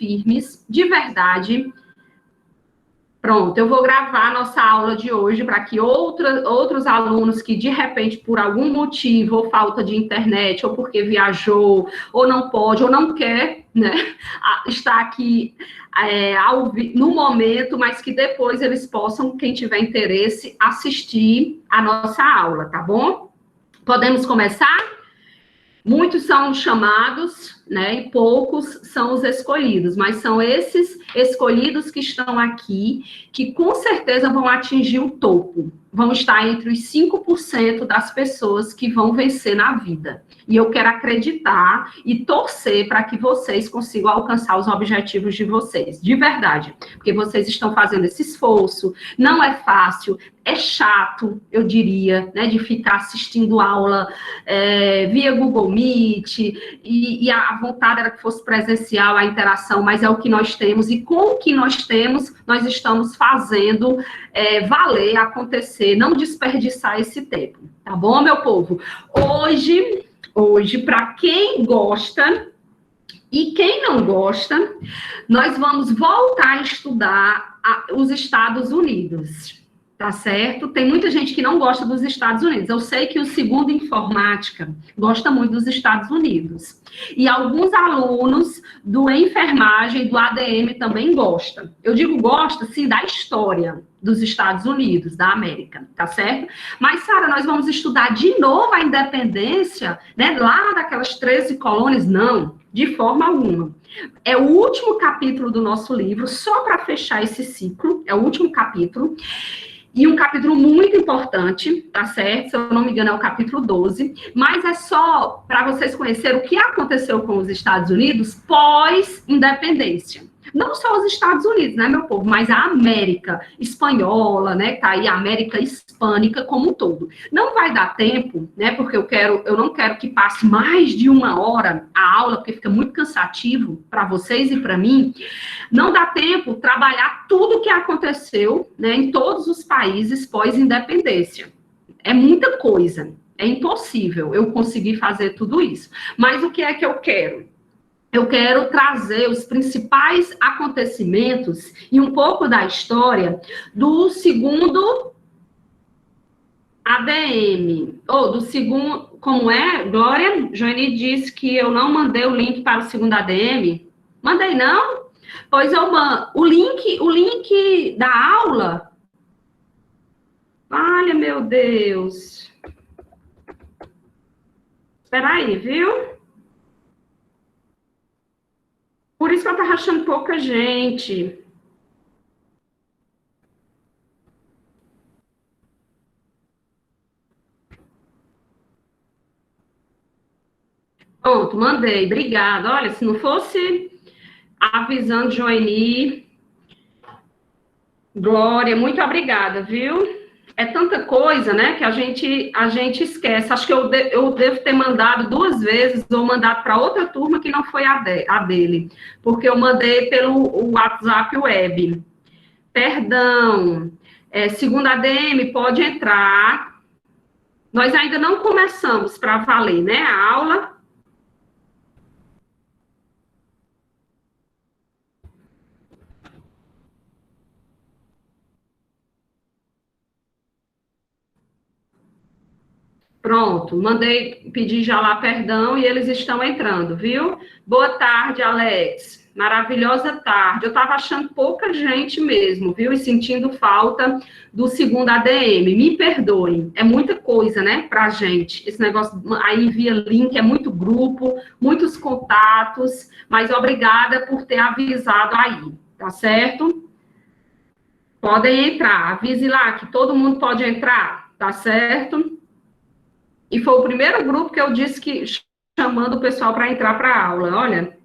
firmes, de verdade. Pronto, eu vou gravar a nossa aula de hoje para que outros alunos que, de repente, por algum motivo, ou falta de internet, ou porque viajou, ou não pode, ou não quer, né, estar aqui no momento, mas que depois eles possam, quem tiver interesse, assistir a nossa aula, tá bom? Podemos começar? Muitos são chamados, né, e poucos são os escolhidos, mas são esses escolhidos que estão aqui, que com certeza vão atingir o topo, vão estar entre os 5% das pessoas que vão vencer na vida. E eu quero acreditar e torcer para que vocês consigam alcançar os objetivos de vocês, de verdade, porque vocês estão fazendo esse esforço, não é fácil, é chato, eu diria, né, de ficar assistindo aula via Google Meet, e a vontade era que fosse presencial a interação, mas é o que nós temos, e com o que nós temos, nós estamos fazendo valer, acontecer, não desperdiçar esse tempo, tá bom, meu povo? Hoje, para quem gosta e quem não gosta, nós vamos voltar a estudar os Estados Unidos. Tá certo? Tem muita gente que não gosta dos Estados Unidos. Eu sei que o segundo informática gosta muito dos Estados Unidos. E alguns alunos do enfermagem, do ADM também gostam. Eu digo gosta, sim, da história dos Estados Unidos, da América, tá certo? Mas, Sara, nós vamos estudar de novo a independência, né? Lá daquelas 13 colônias? Não, de forma alguma. É o último capítulo do nosso livro, só para fechar esse ciclo, é o último capítulo. E um capítulo muito importante, tá certo? Se eu não me engano, é o capítulo 12, mas é só para vocês conhecerem o que aconteceu com os Estados Unidos pós-independência. Não só os Estados Unidos, né, meu povo, mas a América espanhola, né, que tá aí, a América hispânica como um todo. Não vai dar tempo, né, porque eu não quero que passe mais de 1 hora a aula, porque fica muito cansativo para vocês e para mim. Não dá tempo trabalhar tudo o que aconteceu, né, em todos os países pós-independência. É muita coisa, é impossível eu conseguir fazer tudo isso. Mas o que é que eu quero? Eu quero trazer os principais acontecimentos e um pouco da história do segundo ADM, ou do segundo, como é? Glória, Joane disse que eu não mandei o link para o segundo ADM. Mandei não? Pois eu mando. O link da aula. Olha, meu Deus. Espera aí, viu? Por isso que eu tava achando pouca gente. Pronto, mandei. Obrigada. Olha, se não fosse avisando Joanie, Glória, muito obrigada, viu? É tanta coisa, né, que a gente esquece. Acho que eu devo ter mandado 2 vezes, ou mandado para outra turma que não foi a dele, porque eu mandei pelo WhatsApp web. Perdão. Segundo a ADM, pode entrar. Nós ainda não começamos para valer, né, a aula. Pronto, mandei pedir já lá perdão e eles estão entrando, viu? Boa tarde, Alex. Maravilhosa tarde. Eu estava achando pouca gente mesmo, viu? E sentindo falta do segundo ADM. Me perdoem, é muita coisa, né, pra gente. Esse negócio aí via link, é muito grupo, muitos contatos, mas obrigada por ter avisado aí, tá certo? Podem entrar, avise lá que todo mundo pode entrar, tá certo? E foi o primeiro grupo que eu disse que chamando o pessoal para entrar para a aula, olha.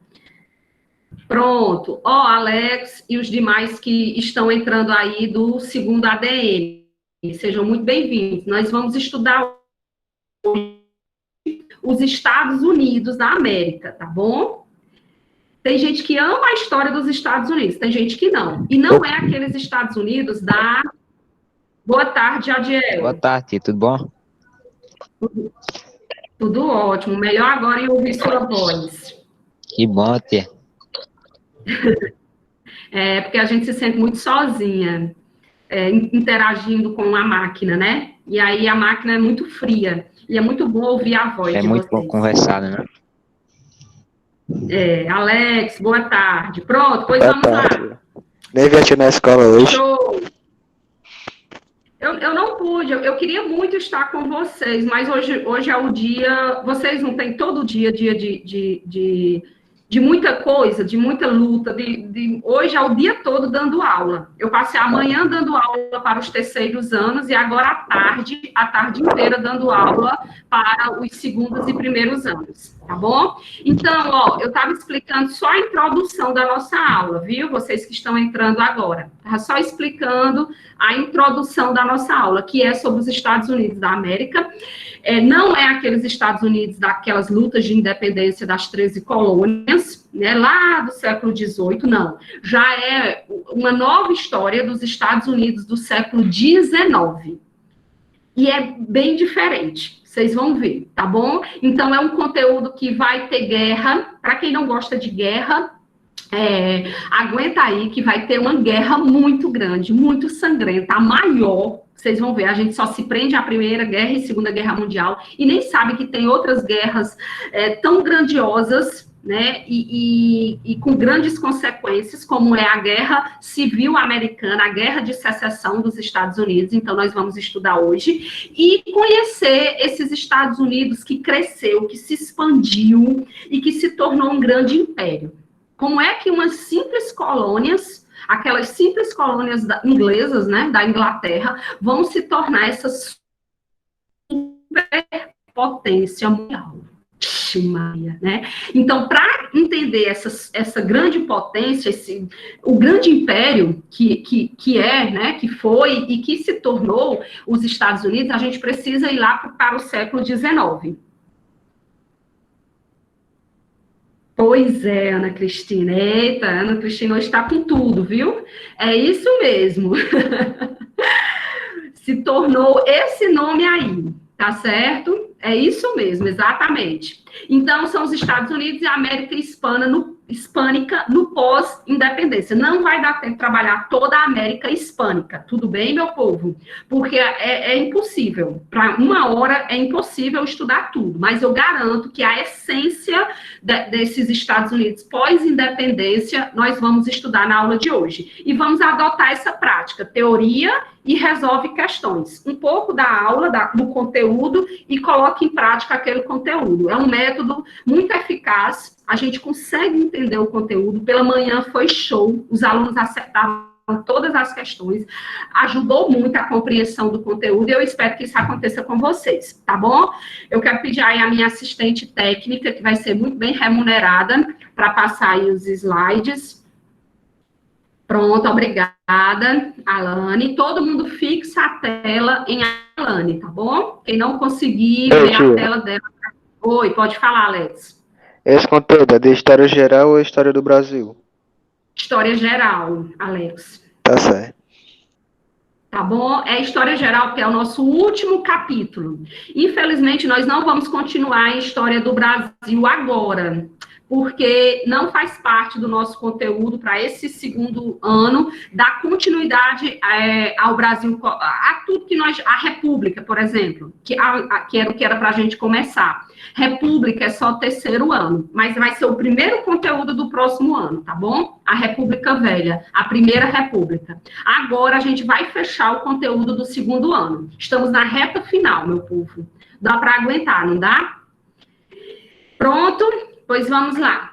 Pronto. Ó, Alex e os demais que estão entrando aí do segundo ADM. Sejam muito bem-vindos. Nós vamos estudar os Estados Unidos da América, tá bom? Tem gente que ama a história dos Estados Unidos, tem gente que não. E não é aqueles Estados Unidos da... Boa tarde, Adiel. Boa tarde, tudo bom? Tudo ótimo. Melhor agora em ouvir sua voz. Que bom, tia. Porque a gente se sente muito sozinha, interagindo com a máquina, né? E aí a máquina é muito fria. E é muito bom ouvir a voz É de muito bom vocês. conversar, né? Alex, boa tarde. Pronto, pois Boa vamos tarde. lá. Nem vi aqui na escola hoje. Show! Eu não pude, eu queria muito estar com vocês, mas hoje é o dia. Vocês não têm todo dia de muita coisa, de muita luta. Hoje é o dia todo dando aula. Eu passei a manhã dando aula para os terceiros anos e agora a tarde inteira dando aula para os segundos e primeiros anos, tá bom? Então, ó, eu estava explicando só a introdução da nossa aula, viu? Vocês que estão entrando agora. Estava só explicando a introdução da nossa aula, que é sobre os Estados Unidos da América. Não é aqueles Estados Unidos daquelas lutas de independência das 13 colônias, né, lá do século XVIII, não. Já é uma nova história dos Estados Unidos do século XIX. E é bem diferente, vocês vão ver, tá bom? Então, é um conteúdo que vai ter guerra. Para quem não gosta de guerra, aguenta aí que vai ter uma guerra muito grande, muito sangrenta, a maior. Vocês vão ver, a gente só se prende à Primeira Guerra e Segunda Guerra Mundial e nem sabe que tem outras guerras tão grandiosas, né, e com grandes consequências, como é a Guerra Civil Americana, a Guerra de Secessão dos Estados Unidos. Então, nós vamos estudar hoje e conhecer esses Estados Unidos que cresceu, que se expandiu e que se tornou um grande império. Como é que umas simples colônias, aquelas simples colônias inglesas, né, da Inglaterra, vão se tornar essa superpotência mundial? Maria, né? Então, para entender essa grande potência, o grande império que foi e que se tornou os Estados Unidos, a gente precisa ir lá para o século XIX. Pois é, Ana Cristina. Eita, Ana Cristina hoje está com tudo, viu? É isso mesmo. Se tornou esse nome aí, tá certo? É isso mesmo, exatamente. Então, são os Estados Unidos e a América hispânica no pós-independência. Não vai dar tempo de trabalhar toda a América hispânica, tudo bem, meu povo? Porque é impossível. Para uma hora é impossível estudar tudo, mas eu garanto que a essência desses Estados Unidos pós-independência nós vamos estudar na aula de hoje. E vamos adotar essa prática, teoria e resolve questões. Um pouco da aula, do conteúdo, e coloque em prática aquele conteúdo. É um método muito eficaz, a gente consegue entender o conteúdo. Pela manhã foi show, os alunos acertaram todas as questões, ajudou muito a compreensão do conteúdo, e eu espero que isso aconteça com vocês, tá bom? Eu quero pedir aí a minha assistente técnica, que vai ser muito bem remunerada, para passar aí os slides. Pronto, obrigada, Alane. Todo mundo fixa a tela em Alane, tá bom? Quem não conseguir ver a tela dela... Oi, pode falar, Alex. Esse conteúdo é de História Geral ou História do Brasil? História Geral, Alex. Tá certo. Tá bom? É História Geral, porque é o nosso último capítulo. Infelizmente, nós não vamos continuar a História do Brasil agora, porque não faz parte do nosso conteúdo para esse segundo ano, dar continuidade ao Brasil, a tudo que a República, por exemplo, que era o que era para a gente começar. República é só terceiro ano, mas vai ser o primeiro conteúdo do próximo ano, tá bom? A República Velha, a Primeira República. Agora a gente vai fechar o conteúdo do segundo ano. Estamos na reta final, meu povo. Dá para aguentar, não dá? Pronto? Pois vamos lá.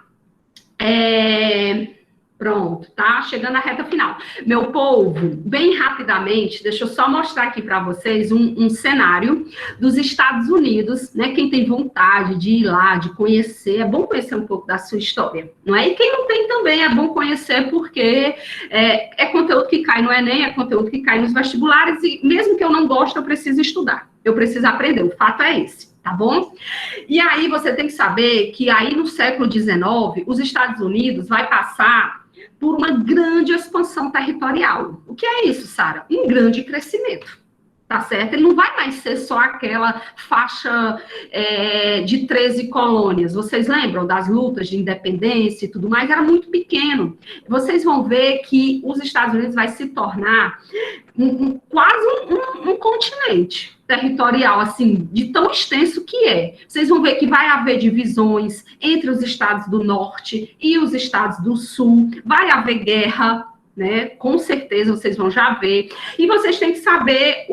Pronto, tá? Chegando à reta final. Meu povo, bem rapidamente, deixa eu só mostrar aqui para vocês um cenário dos Estados Unidos, né? Quem tem vontade de ir lá, de conhecer, é bom conhecer um pouco da sua história, não é? E quem não tem também é bom conhecer, porque é conteúdo que cai no Enem, é conteúdo que cai nos vestibulares, e mesmo que eu não goste, eu preciso estudar, eu preciso aprender, o fato é esse. Tá bom? E aí você tem que saber que aí no século XIX, os Estados Unidos vai passar por uma grande expansão territorial. O que é isso, Sara? Um grande crescimento, tá certo? Ele não vai mais ser só aquela faixa de 13 colônias. Vocês lembram das lutas de independência e tudo mais? Era muito pequeno. vocês vão ver que os Estados Unidos vai se tornar quase um continente territorial, assim, de tão extenso que é. Vocês vão ver que vai haver divisões entre os estados do norte e os estados do sul, vai haver guerra, né? Com certeza vocês vão já ver. E vocês têm que saber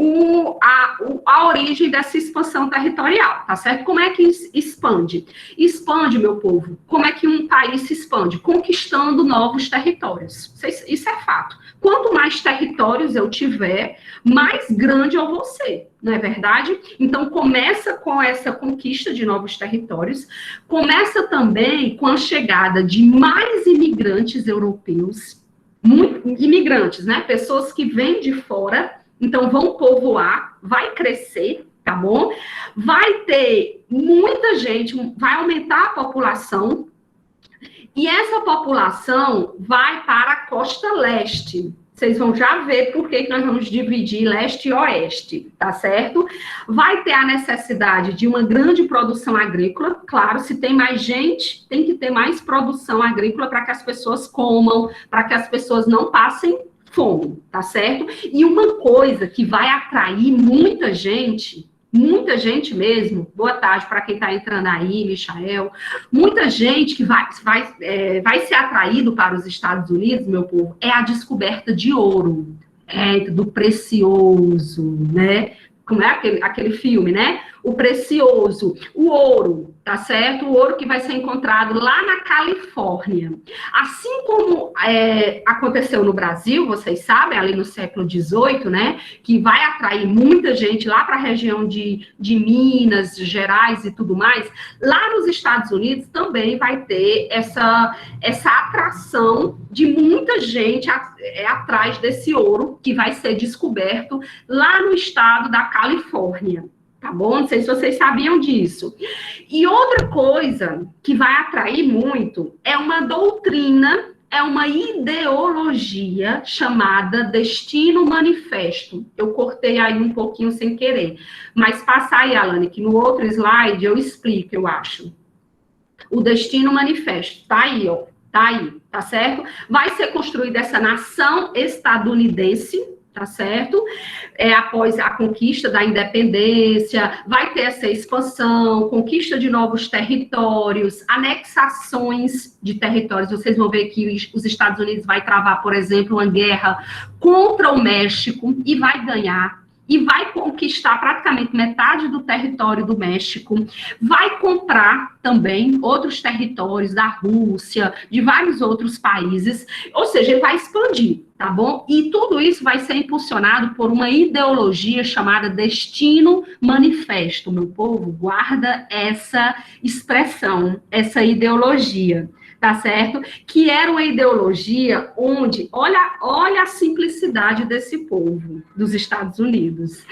a origem dessa expansão territorial, tá certo? Como é que expande? Expande, meu povo. Como é que um país se expande? Conquistando novos territórios. Isso é fato. Quanto mais territórios eu tiver, mais grande eu vou ser, não é verdade? Então, começa com essa conquista de novos territórios, começa também com a chegada de mais imigrantes europeus, imigrantes, né? Pessoas que vêm de fora, então vão povoar, vai crescer, tá bom? Vai ter muita gente, vai aumentar a população, e essa população vai para a costa leste. Vocês vão já ver por que nós vamos dividir leste e oeste, tá certo? Vai ter a necessidade de uma grande produção agrícola. Claro, se tem mais gente, tem que ter mais produção agrícola para que as pessoas comam, para que as pessoas não passem fome, tá certo? E uma coisa que vai atrair muita gente mesmo, boa tarde para quem está entrando aí, Michael, muita gente que vai ser atraído para os Estados Unidos, meu povo, é a descoberta de ouro, do precioso, né? Como é aquele filme, né? O precioso, o ouro, tá certo? O ouro que vai ser encontrado lá na Califórnia. Assim como aconteceu no Brasil, vocês sabem, ali no século XVIII, né? Que vai atrair muita gente lá para a região de Minas Gerais e tudo mais. Lá nos Estados Unidos também vai ter essa atração de muita gente atrás desse ouro que vai ser descoberto lá no estado da Califórnia. Tá bom? Não sei se vocês sabiam disso. E outra coisa que vai atrair muito é uma doutrina, é uma ideologia chamada Destino Manifesto. Eu cortei aí um pouquinho sem querer. Mas passa aí, Alane, que no outro slide eu explico, eu acho. O Destino Manifesto. Tá aí, ó. Tá aí, tá certo? Vai ser construída essa nação estadunidense, tá certo? Após a conquista da independência, vai ter essa expansão, conquista de novos territórios, anexações de territórios. Vocês vão ver que os Estados Unidos vai travar, por exemplo, uma guerra contra o México e vai ganhar. E vai conquistar praticamente metade do território do México, vai comprar também outros territórios da Rússia, de vários outros países, ou seja, ele vai expandir, tá bom? E tudo isso vai ser impulsionado por uma ideologia chamada Destino Manifesto. Meu povo, guarda essa expressão, essa ideologia. Tá certo? Que era uma ideologia onde, olha a simplicidade desse povo dos Estados Unidos,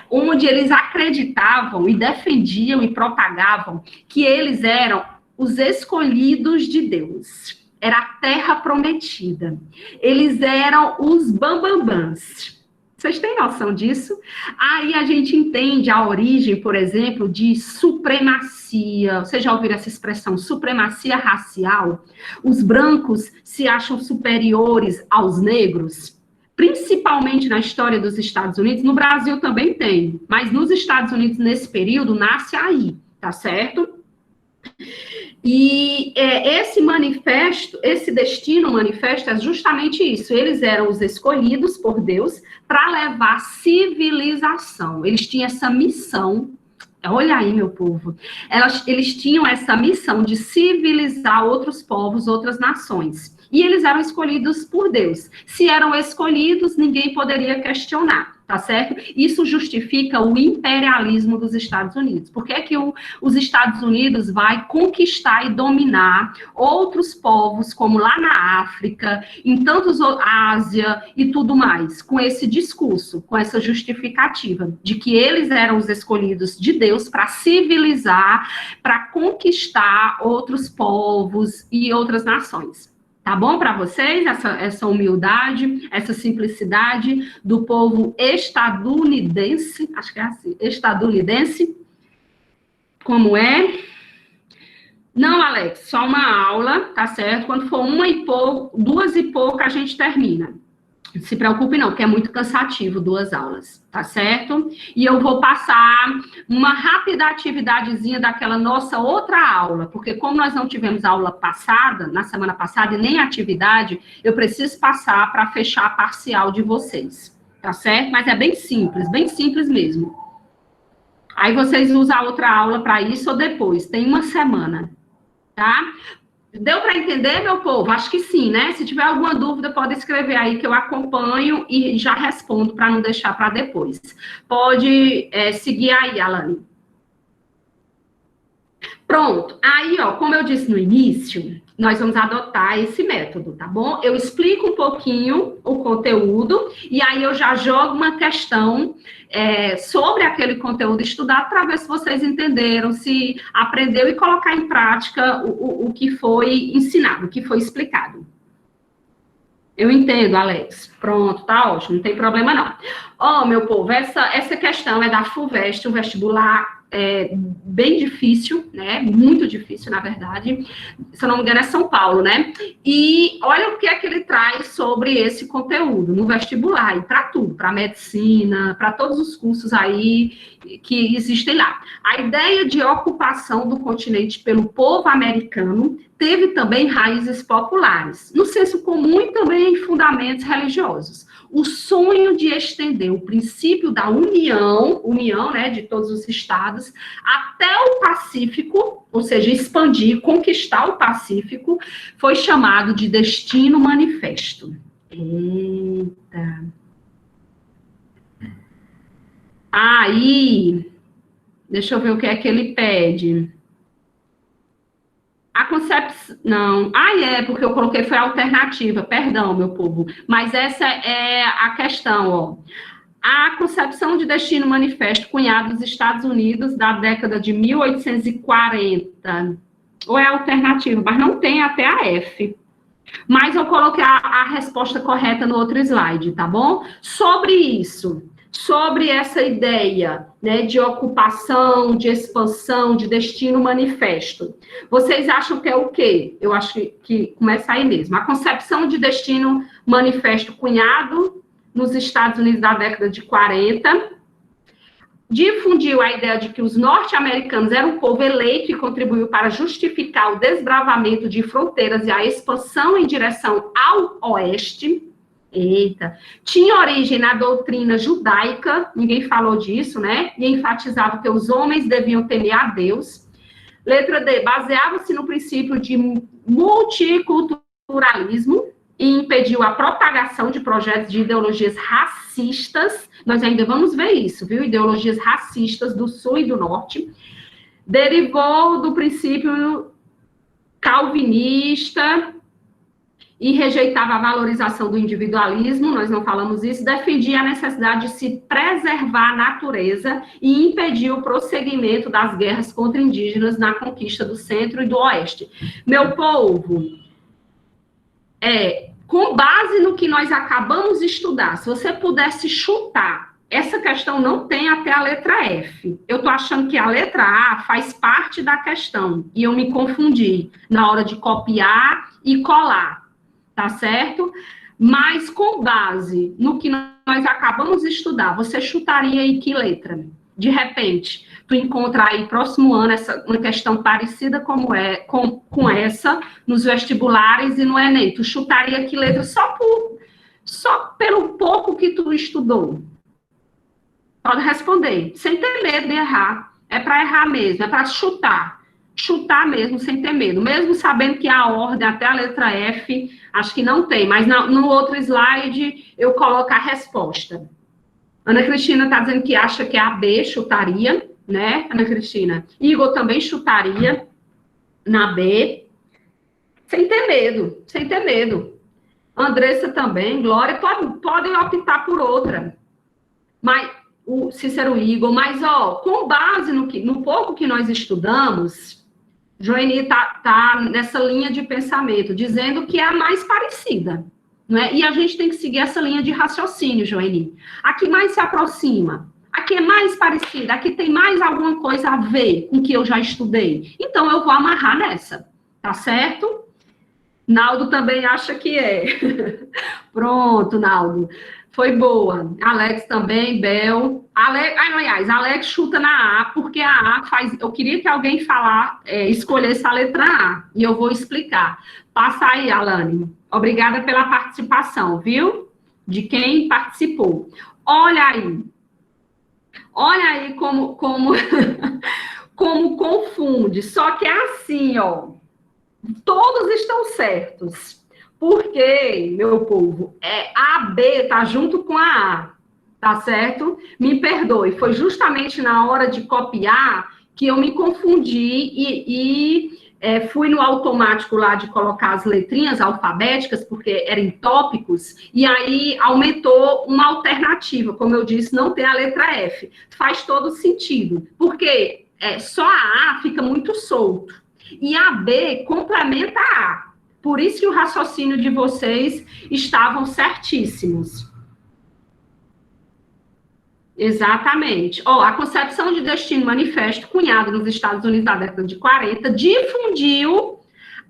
onde eles acreditavam e defendiam e propagavam que eles eram os escolhidos de Deus. Era a terra prometida. Eles eram os bambambãs. Vocês têm noção disso? Aí a gente entende a origem, por exemplo, de supremacia. Vocês já ouviram essa expressão, supremacia racial? Os brancos se acham superiores aos negros, principalmente na história dos Estados Unidos. No Brasil também tem, mas nos Estados Unidos, nesse período, nasce aí, tá certo? E esse manifesto, esse destino manifesto é justamente isso. Eles eram os escolhidos por Deus para levar civilização. Eles tinham essa missão. Olha aí, meu povo. Eles tinham essa missão de civilizar outros povos, outras nações. E eles eram escolhidos por Deus. Se eram escolhidos, ninguém poderia questionar. Tá certo? Isso justifica o imperialismo dos Estados Unidos. Por que é que os Estados Unidos vai conquistar e dominar outros povos, como lá na África, em tantos Ásia e tudo mais, com esse discurso, com essa justificativa de que eles eram os escolhidos de Deus para civilizar, para conquistar outros povos e outras nações. Tá bom para vocês essa humildade, essa simplicidade do povo estadunidense, acho que é assim, estadunidense, como é? Não, Alex, só uma aula, tá certo? Quando for 2 e pouco, a gente termina. Não se preocupe não, porque é muito cansativo 2 aulas, tá certo? E eu vou passar uma rápida atividadezinha daquela nossa outra aula, porque como nós não tivemos aula passada, na semana passada, e nem atividade, eu preciso passar para fechar a parcial de vocês, tá certo? Mas é bem simples mesmo. Aí vocês usam a outra aula para isso ou depois, tem uma semana, tá? Deu para entender, meu povo? Acho que sim, né? Se tiver alguma dúvida, pode escrever aí que eu acompanho e já respondo para não deixar para depois. Pode seguir aí, Alane. Pronto. Aí, ó, como eu disse no início, nós vamos adotar esse método, tá bom? Eu explico um pouquinho o conteúdo e aí eu já jogo uma questão sobre aquele conteúdo estudado para ver se vocês entenderam, se aprendeu e colocar em prática o que foi ensinado, o que foi explicado. Eu entendo, Alex. Pronto, tá ótimo, não tem problema não. Ó, meu povo, essa questão é da FUVEST, um vestibular bem difícil, né? Muito difícil, na verdade. Se eu não me engano, é São Paulo, né? E olha o que é que ele traz sobre esse conteúdo no vestibular, e para tudo, para medicina, para todos os cursos aí que existem lá. A ideia de ocupação do continente pelo povo americano teve também raízes populares, no senso comum e também em fundamentos religiosos. O sonho de estender o princípio da união, né, de todos os estados, até o Pacífico, ou seja, expandir, conquistar o Pacífico, foi chamado de Destino Manifesto. Eita. Aí, deixa eu ver o que é que ele pede. A concepção, não, porque eu coloquei foi a alternativa, perdão, meu povo, mas essa é a questão, ó. A concepção de destino manifesto cunhado dos Estados Unidos da década de 1840, ou é a alternativa, mas não tem até a F. Mas eu coloquei a resposta correta no outro slide, tá bom? Sobre isso, sobre essa ideia, né, de ocupação, de expansão, de destino manifesto. Vocês acham que é o quê? Eu acho que começa aí mesmo. A concepção de destino manifesto cunhado nos Estados Unidos da década de 40, difundiu a ideia de que os norte-americanos eram um povo eleito e contribuiu para justificar o desbravamento de fronteiras e a expansão em direção ao oeste. Eita, tinha origem na doutrina judaica, ninguém falou disso, né? E enfatizava que os homens deviam temer a Deus. Letra D, baseava-se no princípio de multiculturalismo e impediu a propagação de projetos de ideologias racistas. Nós ainda vamos ver isso, viu? Ideologias racistas do sul e do norte. Derivou do princípio calvinista e rejeitava a valorização do individualismo, nós não falamos isso, defendia a necessidade de se preservar a natureza e impedir o prosseguimento das guerras contra indígenas na conquista do centro e do oeste. Meu povo, com base no que nós acabamos de estudar, se você pudesse chutar, essa questão não tem até a letra F. Eu estou achando que a letra A faz parte da questão, e eu me confundi na hora de copiar e colar. Tá certo? Mas com base no que nós acabamos de estudar, você chutaria aí que letra? De repente, tu encontra aí próximo ano uma questão parecida com essa nos vestibulares e no Enem. Tu chutaria que letra só pelo pouco que tu estudou? Pode responder, sem ter medo de errar. É para errar mesmo, é para chutar mesmo, sem ter medo, mesmo sabendo que a ordem até a letra F, acho que não tem, mas no outro slide eu coloco a resposta. Ana Cristina está dizendo que acha que a B chutaria, né, Ana Cristina? Igor também chutaria na B, sem ter medo. Andressa também, Glória, podem optar por outra. Mas o Cícero Igor, mas, com base no pouco que nós estudamos, Joeni tá nessa linha de pensamento, dizendo que é a mais parecida, não é? E a gente tem que seguir essa linha de raciocínio, Joeni. A que mais se aproxima? A aqui é mais parecida, aqui tem mais alguma coisa a ver com o que eu já estudei. Então, eu vou amarrar nessa, tá certo? Naldo também acha que é. Pronto, Naldo. Foi boa. Alex também, Bel. Aliás, Alex chuta na A, porque a A faz... Eu queria que alguém escolhesse a letra A, e eu vou explicar. Passa aí, Alane. Obrigada pela participação, viu? De quem participou. Olha aí como, como confunde. Só que é assim, ó. Todos estão certos. Porque, meu povo, a B tá junto com a A, tá certo? Me perdoe, foi justamente na hora de copiar que eu me confundi e fui no automático lá de colocar as letrinhas alfabéticas, porque eram em tópicos, e aí aumentou uma alternativa. Como eu disse, não tem a letra F. Faz todo sentido, porque só a A fica muito solto. E a B complementa a A. Por isso que o raciocínio de vocês estavam certíssimos. Exatamente. A Concepção de Destino Manifesto, cunhado nos Estados Unidos na década de 40, difundiu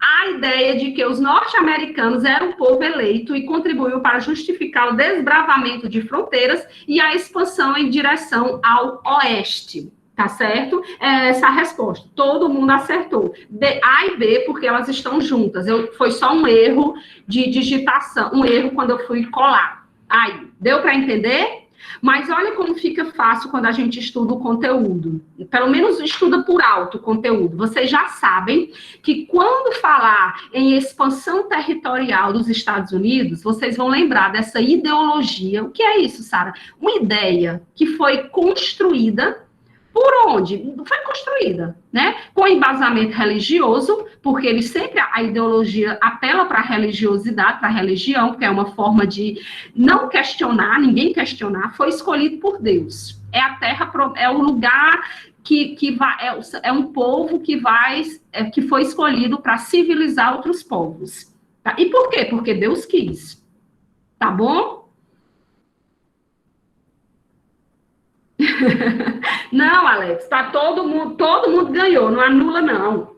a ideia de que os norte-americanos eram um povo eleito e contribuiu para justificar o desbravamento de fronteiras e a expansão em direção ao oeste. Tá certo? Essa a resposta. Todo mundo acertou. A e B, porque elas estão juntas. Foi só um erro de digitação, um erro quando eu fui colar. Aí, deu para entender? Mas olha como fica fácil quando a gente estuda o conteúdo. Pelo menos estuda por alto o conteúdo. Vocês já sabem que quando falar em expansão territorial dos Estados Unidos, vocês vão lembrar dessa ideologia. O que é isso, Sara? Uma ideia que foi construída. Por onde? Foi construída, né? Com embasamento religioso, porque a ideologia apela para a religiosidade, para a religião, que é uma forma de não questionar, ninguém questionar, foi escolhido por Deus. É a terra, é o lugar que vai, é um povo que foi escolhido para civilizar outros povos. Tá? E por quê? Porque Deus quis. Tá bom? Não, Alex, todo mundo ganhou, não anula, não.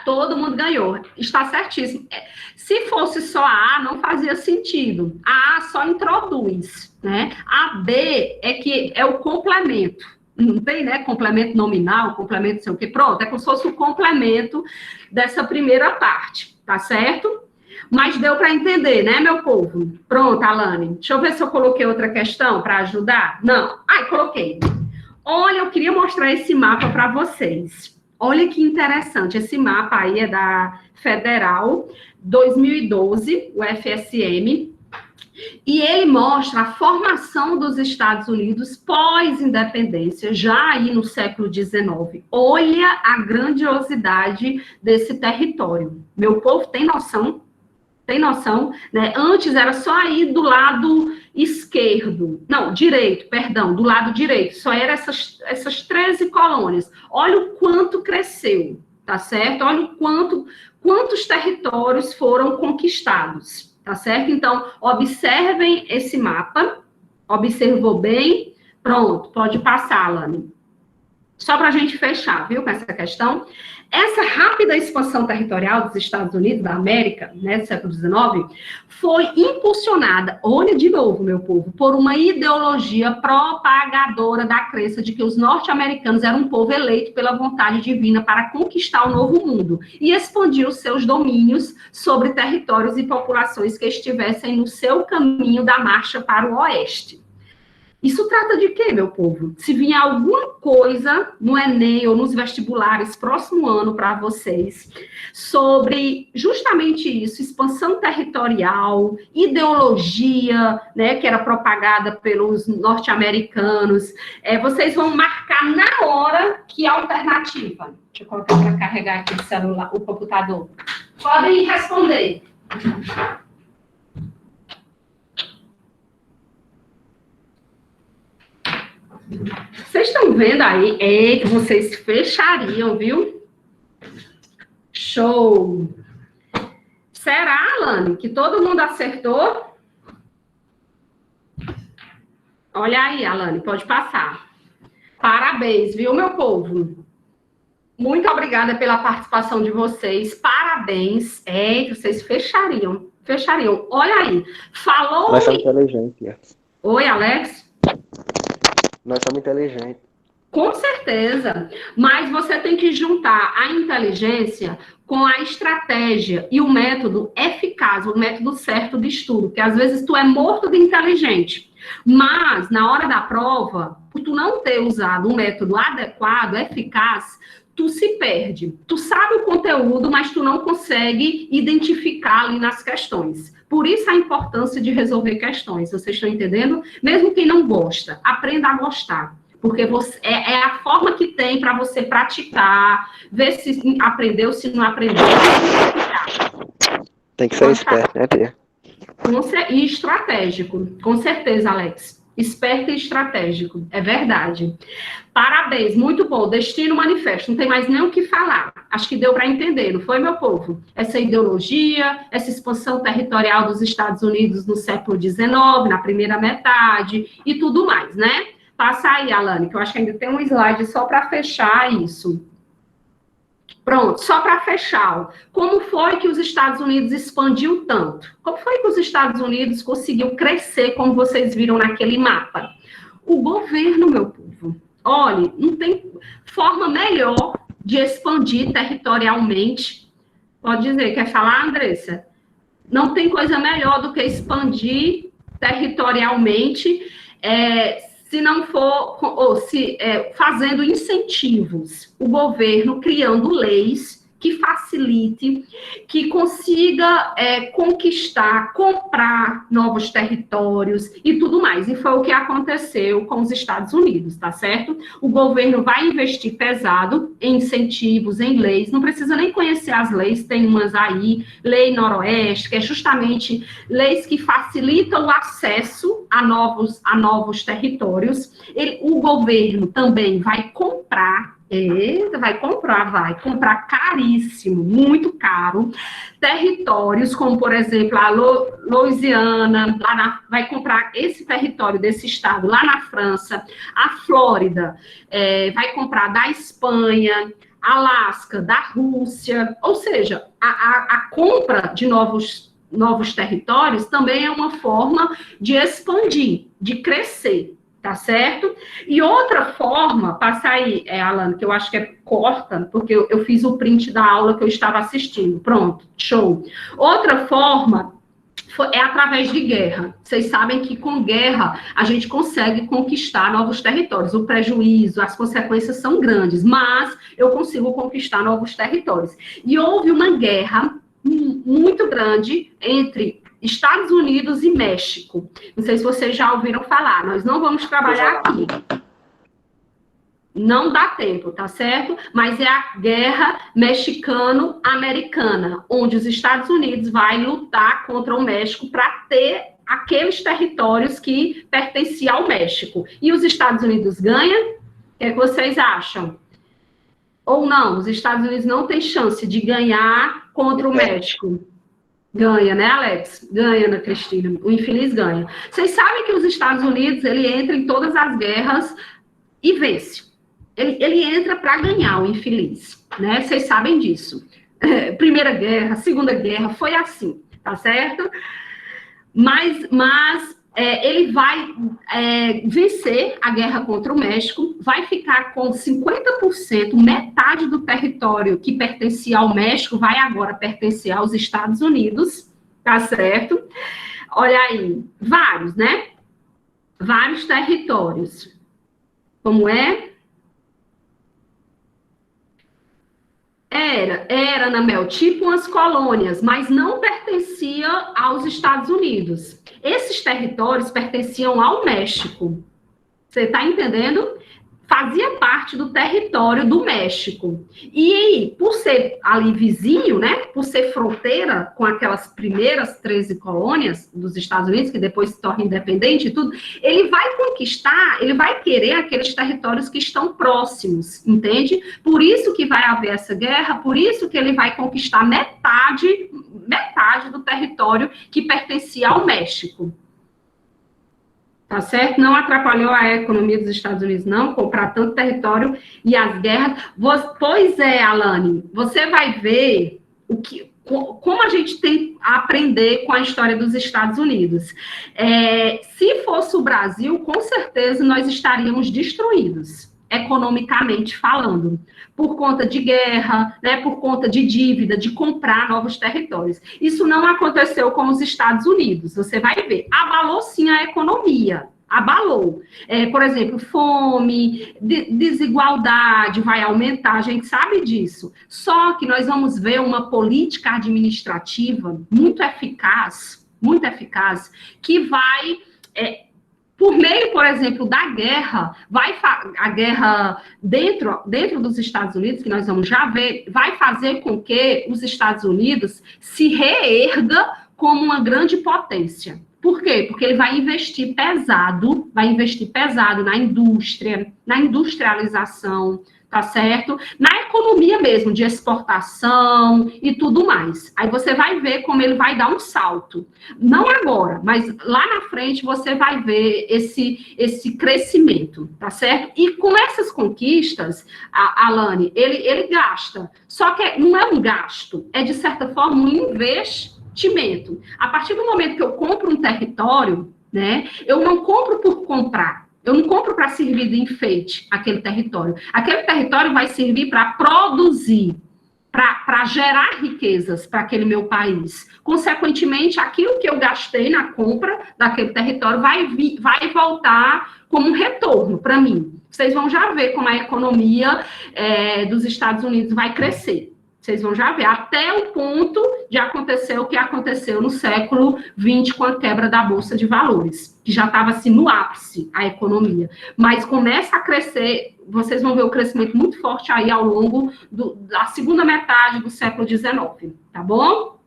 Todo mundo ganhou, está certíssimo. Se fosse só a A, não fazia sentido. A A só introduz, né? A B é que é o complemento. Não tem, né? Complemento nominal, complemento não sei o quê. Pronto, é como se fosse o complemento dessa primeira parte, tá certo? Mas deu para entender, né, meu povo? Pronto, Alane. Deixa eu ver se eu coloquei outra questão para ajudar. Não. Coloquei. Olha, eu queria mostrar esse mapa para vocês. Olha que interessante. Esse mapa aí é da Federal 2012, o FSM. E ele mostra a formação dos Estados Unidos pós-independência, já aí no século XIX. Olha a grandiosidade desse território. Meu povo tem noção? Tem noção, né? Antes era só aí do lado esquerdo, não, direito, perdão, do lado direito, só eram essas 13 colônias. Olha o quanto cresceu, tá certo? Olha quantos territórios foram conquistados, tá certo? Então, observem esse mapa, observou bem? Pronto, pode passar, Lani. Só para a gente fechar, viu, com essa questão. Essa rápida expansão territorial dos Estados Unidos da América, né, do século XIX, foi impulsionada, olha de novo, meu povo, por uma ideologia propagadora da crença de que os norte-americanos eram um povo eleito pela vontade divina para conquistar o novo mundo e expandir os seus domínios sobre territórios e populações que estivessem no seu caminho da marcha para o oeste. Isso trata de quê, meu povo? Se vier alguma coisa no Enem ou nos vestibulares próximo ano para vocês sobre justamente isso, expansão territorial, ideologia, né, que era propagada pelos norte-americanos, vocês vão marcar na hora que alternativa. Deixa eu colocar para carregar aqui o celular, o computador. Podem responder. Vocês estão vendo aí? Que vocês fechariam, viu? Show! Será, Alane, que todo mundo acertou? Olha aí, Alane, pode passar. Parabéns, viu, meu povo? Muito obrigada pela participação de vocês. Parabéns. Vocês fechariam. Fechariam. Olha aí. Falou. Nós somos inteligentes. Oi, Alex? Nós somos inteligentes. Com certeza. Mas você tem que juntar a inteligência com a estratégia e o método eficaz, o método certo de estudo. Porque às vezes tu é morto de inteligente. Mas, na hora da prova, por tu não ter usado um método adequado, eficaz, tu se perde. Tu sabe o conteúdo, mas tu não consegue identificar ali nas questões. Por isso a importância de resolver questões. Vocês estão entendendo? Mesmo quem não gosta, aprenda a gostar. Porque é a forma que tem para você praticar, ver se aprendeu, se não aprendeu. Tem que ser esperto, né, Tia? E estratégico, com certeza, Alex. Esperto e estratégico, é verdade. Parabéns, muito bom. Destino manifesto, não tem mais nem o que falar. Acho que deu para entender, não foi, meu povo? Essa ideologia, essa expansão territorial dos Estados Unidos no século XIX, na primeira metade, e tudo mais, né? Passa aí, Alane, que eu acho que ainda tem um slide só para fechar isso. Pronto, só para fechar, como foi que os Estados Unidos expandiu tanto? Como foi que os Estados Unidos conseguiu crescer, como vocês viram naquele mapa? O governo, meu povo, olha, não tem forma melhor de expandir territorialmente. Pode dizer, quer falar, Andressa? Não tem coisa melhor do que expandir territorialmente, se não for, fazendo incentivos, o governo criando leis que facilite, que consiga conquistar, comprar novos territórios e tudo mais. E foi o que aconteceu com os Estados Unidos, tá certo? O governo vai investir pesado em incentivos, em leis, não precisa nem conhecer as leis, tem umas aí, Lei Noroeste, que é justamente leis que facilitam o acesso a novos territórios. O governo também vai comprar vai comprar caríssimo, muito caro, territórios como, por exemplo, a Louisiana, vai comprar esse território desse estado lá na França, a Flórida, vai comprar da Espanha, Alasca, da Rússia, ou seja, a compra de novos territórios também é uma forma de expandir, de crescer. Tá certo? E outra forma, passa aí, Alan, que eu acho que é corta, porque eu fiz o print da aula que eu estava assistindo. Pronto, show. Outra forma é através de guerra. Vocês sabem que com guerra a gente consegue conquistar novos territórios. O prejuízo, as consequências são grandes, mas eu consigo conquistar novos territórios. E houve uma guerra muito grande entre Estados Unidos e México. Não sei se vocês já ouviram falar. Nós não vamos trabalhar aqui. Não dá tempo, tá certo? Mas é a guerra mexicano-americana, onde os Estados Unidos vai lutar contra o México para ter aqueles territórios que pertenciam ao México. E os Estados Unidos ganham? O que vocês acham? Ou não? Os Estados Unidos não têm chance de ganhar contra o México. Ganha, né, Alex? Ganha, Ana Cristina. O infeliz ganha. Vocês sabem que os Estados Unidos, ele entra em todas as guerras e vence. Ele entra para ganhar, o infeliz, né? Vocês sabem disso. Primeira guerra, Segunda Guerra, foi assim, tá certo? Mas ele vai vencer a guerra contra o México, vai ficar com 50%, metade do território que pertencia ao México vai agora pertencer aos Estados Unidos, tá certo? Olha aí, vários, né? Vários territórios. Como é? Era, Ana Mel, tipo umas colônias, mas não pertencia aos Estados Unidos. Esses territórios pertenciam ao México. Você está entendendo? Fazia parte do território do México. E por ser ali vizinho, né? Por ser fronteira com aquelas primeiras 13 colônias dos Estados Unidos, que depois se torna independente e tudo, ele vai conquistar, ele vai querer aqueles territórios que estão próximos, entende? Por isso que vai haver essa guerra, por isso que ele vai conquistar metade do território que pertencia ao México. tá certo? Não atrapalhou a economia dos Estados Unidos, não, comprar tanto território e as guerras. Pois é, Alane, você vai ver como a gente tem a aprender com a história dos Estados Unidos. Se fosse o Brasil, com certeza nós estaríamos destruídos, economicamente falando, por conta de guerra, né, por conta de dívida, de comprar novos territórios. Isso não aconteceu com os Estados Unidos, você vai ver. Abalou sim a economia, abalou. Por exemplo, fome, desigualdade vai aumentar, a gente sabe disso. Só que nós vamos ver uma política administrativa muito eficaz, que vai... por meio, por exemplo, da guerra, a guerra dentro dos Estados Unidos, que nós vamos já ver, vai fazer com que os Estados Unidos se reerga como uma grande potência. Por quê? Porque ele vai investir pesado na indústria, na industrialização, tá certo? Na economia mesmo, de exportação e tudo mais. Aí você vai ver como ele vai dar um salto. Não agora, mas lá na frente você vai ver esse crescimento, tá certo? E com essas conquistas, Alane, ele gasta. Só que não é um gasto, é de certa forma um investimento. A partir do momento que eu compro um território, né, eu não compro por comprar. Eu não compro para servir de enfeite aquele território. Aquele território vai servir para produzir, para gerar riquezas para aquele meu país. Consequentemente, aquilo que eu gastei na compra daquele território vai voltar como um retorno para mim. Vocês vão já ver como a economia dos Estados Unidos vai crescer. Vocês vão já ver, até o ponto de acontecer o que aconteceu no século XX com a quebra da Bolsa de Valores, que já estava assim no ápice, a economia. Mas começa a crescer, vocês vão ver o crescimento muito forte aí ao longo da segunda metade do século XIX, tá bom?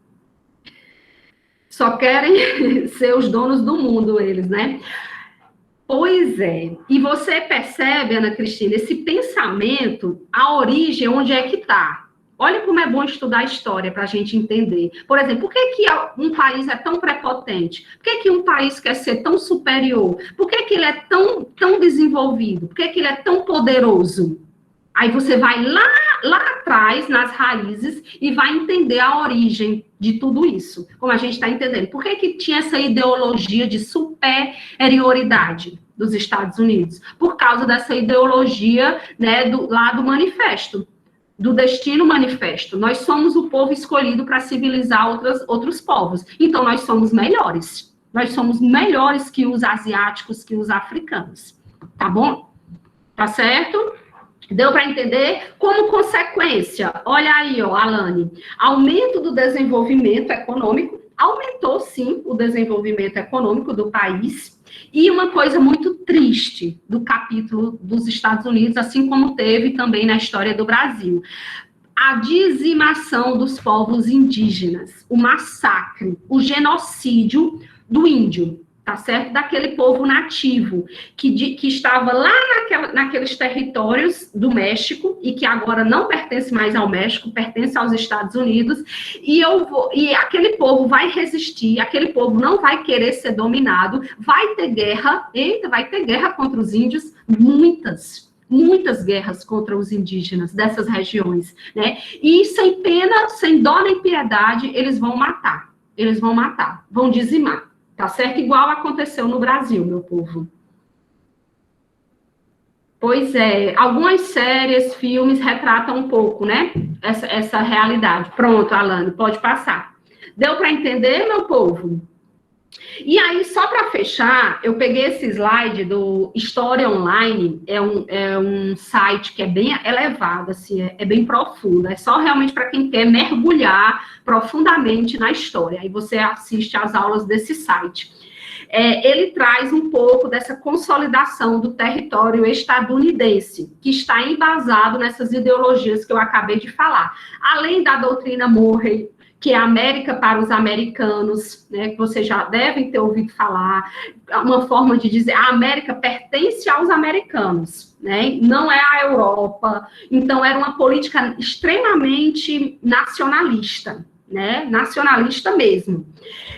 Só querem ser os donos do mundo, eles, né? Pois é. E você percebe, Ana Cristina, esse pensamento, a origem, onde é que está? Olha como é bom estudar a história para a gente entender. Por exemplo, por que um país é tão prepotente? Por que um país quer ser tão superior? Por que ele é tão desenvolvido? Por que ele é tão poderoso? Aí você vai lá atrás, nas raízes, e vai entender a origem de tudo isso. Como a gente está entendendo. Por que tinha essa ideologia de superioridade dos Estados Unidos? Por causa dessa ideologia, né, lá do manifesto. Do destino manifesto. Nós somos o povo escolhido para civilizar outros povos. Então, nós somos melhores. Nós somos melhores que os asiáticos, que os africanos. Tá bom? Tá certo? Deu para entender? Como consequência, olha aí, ó, Alane, aumento do desenvolvimento econômico, aumentou, sim, o desenvolvimento econômico do país, e uma coisa muito triste do capítulo dos Estados Unidos, assim como teve também na história do Brasil, a dizimação dos povos indígenas, o massacre, o genocídio do índio, tá certo? Daquele povo nativo, que estava lá naqueles territórios do México, e que agora não pertence mais ao México, pertence aos Estados Unidos, e aquele povo vai resistir, aquele povo não vai querer ser dominado, vai ter guerra contra os índios, muitas guerras contra os indígenas dessas regiões, né? E sem pena, sem dó nem piedade, eles vão matar, vão dizimar. Tá certo? Igual aconteceu no Brasil, meu povo. Pois é, algumas séries, filmes retratam um pouco, né? Essa realidade. Pronto, Alane, pode passar. Deu para entender, meu povo? E aí, só para fechar, eu peguei esse slide do História Online, é um site que é bem elevado, assim, é bem profundo, é só realmente para quem quer mergulhar profundamente na história, aí você assiste às aulas desse site. Ele traz um pouco dessa consolidação do território estadunidense, que está embasado nessas ideologias que eu acabei de falar, além da doutrina Monroe, que é a América para os americanos, né, que vocês já devem ter ouvido falar, uma forma de dizer, a América pertence aos americanos, né, não é a Europa, então era uma política extremamente nacionalista, né, nacionalista mesmo.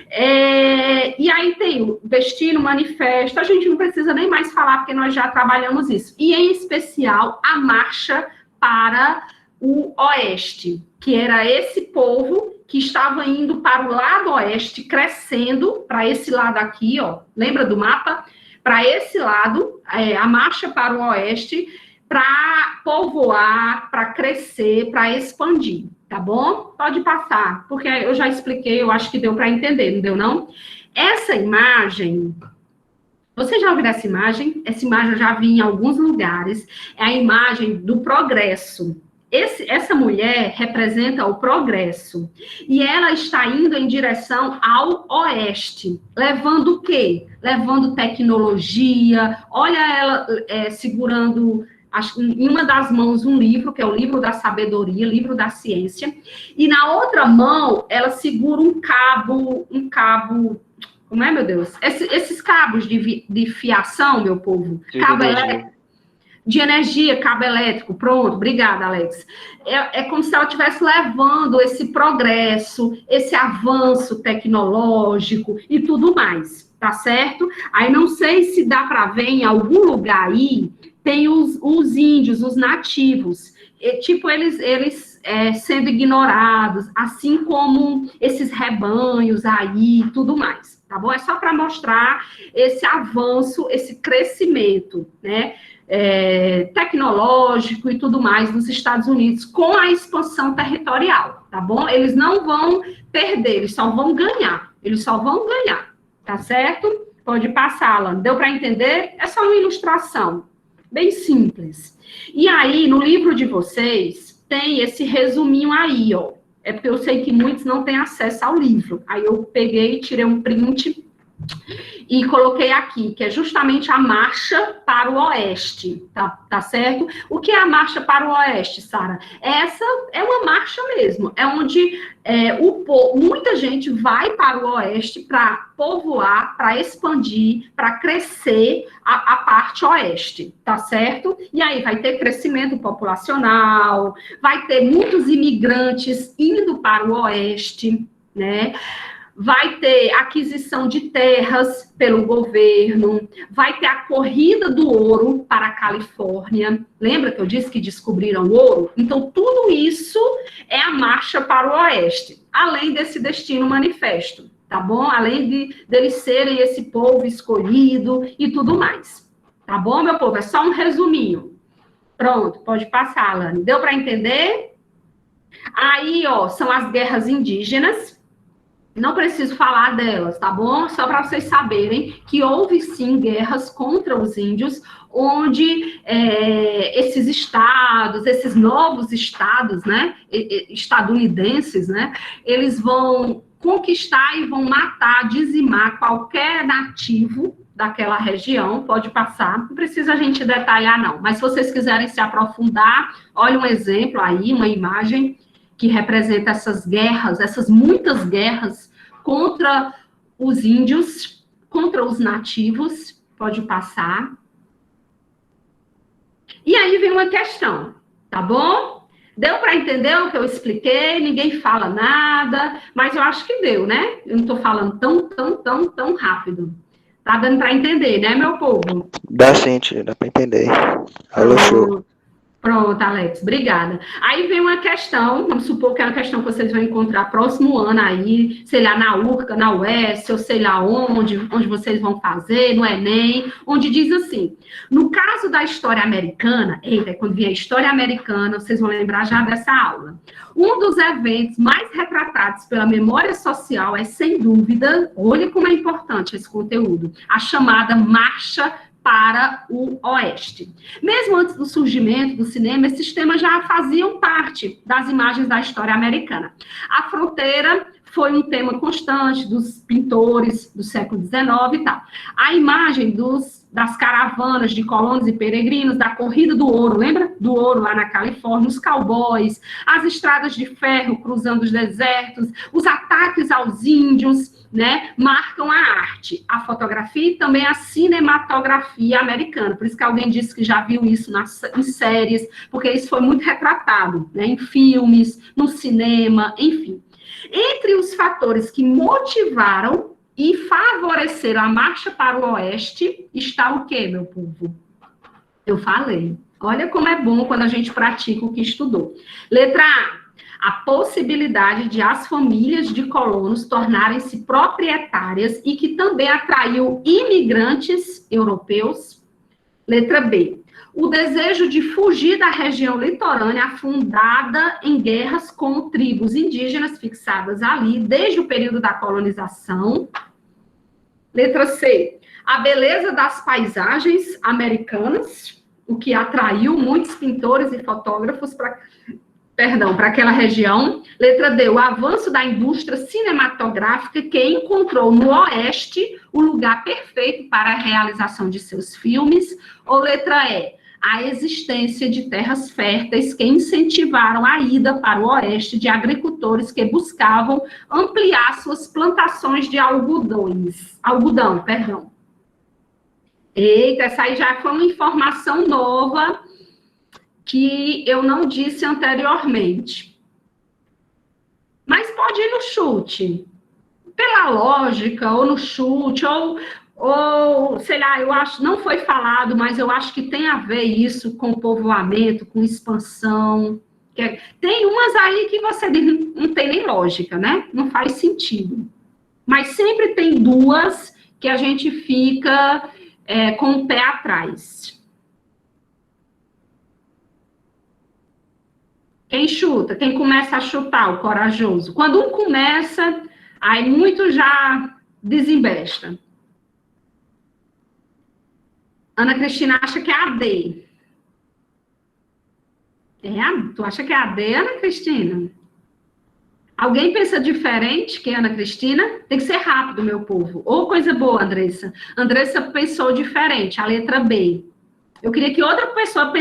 E aí aí tem o destino, manifesto, a gente não precisa nem mais falar, porque nós já trabalhamos isso. E, em especial, a marcha para o oeste, que era esse povo que estava indo para o lado oeste, crescendo para esse lado aqui, ó, lembra do mapa? Para esse lado, a marcha para o oeste, para povoar, para crescer, para expandir, tá bom? Pode passar, porque eu já expliquei, eu acho que deu para entender, não deu não? Essa imagem, você já ouviu essa imagem? Essa imagem eu já vi em alguns lugares, é a imagem do progresso. Essa mulher representa o progresso, e ela está indo em direção ao oeste, levando o quê? Levando tecnologia, olha ela segurando em uma das mãos um livro, que é o livro da sabedoria, livro da ciência, e na outra mão ela segura um cabo, como é, meu Deus? Esses cabos de fiação, meu povo, cabo elétrico, de energia, cabo elétrico, pronto, obrigada, Alex. É como se ela estivesse levando esse progresso, esse avanço tecnológico e tudo mais, tá certo? Aí não sei se dá para ver em algum lugar aí, tem os índios, os nativos, tipo, eles sendo ignorados, assim como esses rebanhos aí e tudo mais, tá bom? É só para mostrar esse avanço, esse crescimento, né? Tecnológico e tudo mais dos Estados Unidos com a expansão territorial, tá bom? Eles não vão perder, eles só vão ganhar, tá certo? Pode passar, Alan. Deu para entender? É só uma ilustração, bem simples. E aí, no livro de vocês, tem esse resuminho aí, ó. É porque eu sei que muitos não têm acesso ao livro. Aí eu peguei, tirei um print e coloquei aqui, que é justamente a marcha para o oeste, tá certo? O que é a marcha para o oeste, Sara? Essa é uma marcha mesmo, é onde muita gente vai para o oeste para povoar, para expandir, para crescer a parte oeste, tá certo? E aí vai ter crescimento populacional, vai ter muitos imigrantes indo para o oeste, né? Vai ter aquisição de terras pelo governo, vai ter a corrida do ouro para a Califórnia. Lembra que eu disse que descobriram ouro? Então, tudo isso é a marcha para o oeste, além desse destino manifesto, tá bom? Além deles serem esse povo escolhido e tudo mais. Tá bom, meu povo? É só um resuminho. Pronto, pode passar, Alane. Deu para entender? Aí, ó, são as guerras indígenas. Não preciso falar delas, tá bom? Só para vocês saberem que houve, sim, guerras contra os índios, onde esses estados, esses novos estados, né, estadunidenses, né, eles vão conquistar e vão matar, dizimar qualquer nativo daquela região. Pode passar, não precisa a gente detalhar, não. Mas se vocês quiserem se aprofundar, olha um exemplo aí, uma imagem que representa essas guerras, essas muitas guerras contra os índios, contra os nativos. Pode passar. E aí vem uma questão, tá bom? Deu para entender o que eu expliquei? Ninguém fala nada, mas eu acho que deu, né? Eu não estou falando tão rápido. Tá dando para entender, né, meu povo? Dá sim, tia, dá para entender. Alô, show. Pronto, Alex, obrigada. Aí vem uma questão, vamos supor que é uma questão que vocês vão encontrar próximo ano aí, sei lá, na URCA, na UES, ou sei lá onde vocês vão fazer, no Enem, onde diz assim, no caso da história americana, quando vier a história americana, vocês vão lembrar já dessa aula, um dos eventos mais retratados pela memória social é, sem dúvida, olha como é importante esse conteúdo, a chamada Marcha para o Oeste. Mesmo antes do surgimento do cinema, esses temas já faziam parte das imagens da história americana. A fronteira foi um tema constante dos pintores do século XIX e tal. A imagem das caravanas de colonos e peregrinos, da corrida do ouro, lembra? Do ouro lá na Califórnia, os cowboys, as estradas de ferro cruzando os desertos, os ataques aos índios, né, marcam a arte, a fotografia e também a cinematografia americana. Por isso que alguém disse que já viu isso em séries, porque isso foi muito retratado, né, em filmes, no cinema, enfim. Entre os fatores que motivaram e favoreceram a marcha para o oeste, está o quê, meu povo? Eu falei. Olha como é bom quando a gente pratica o que estudou. Letra A possibilidade de as famílias de colonos tornarem-se proprietárias e que também atraiu imigrantes europeus. Letra B, o desejo de fugir da região litorânea afundada em guerras com tribos indígenas fixadas ali desde o período da colonização. Letra C, a beleza das paisagens americanas, o que atraiu muitos pintores e fotógrafos para aquela região. Letra D, o avanço da indústria cinematográfica que encontrou no Oeste o lugar perfeito para a realização de seus filmes. Ou letra E, a existência de terras férteis que incentivaram a ida para o Oeste de agricultores que buscavam ampliar suas plantações de algodão. Eita, essa aí já foi uma informação nova que eu não disse anteriormente. Mas pode ir no chute. Pela lógica, ou no chute, ou sei lá, eu acho, não foi falado, mas eu acho que tem a ver isso com povoamento, com expansão. Tem umas aí que você diz, não tem nem lógica, né? Não faz sentido. Mas sempre tem duas que a gente fica com o pé atrás. Quem chuta? Quem começa a chutar? O corajoso. Quando um começa, aí muito já desembesta. Ana Cristina acha que é a D. Tu acha que é a D, Ana Cristina? Alguém pensa diferente que Ana Cristina? Tem que ser rápido, meu povo. Ou coisa boa, Andressa. Andressa pensou diferente, a letra B. Eu queria que outra pessoa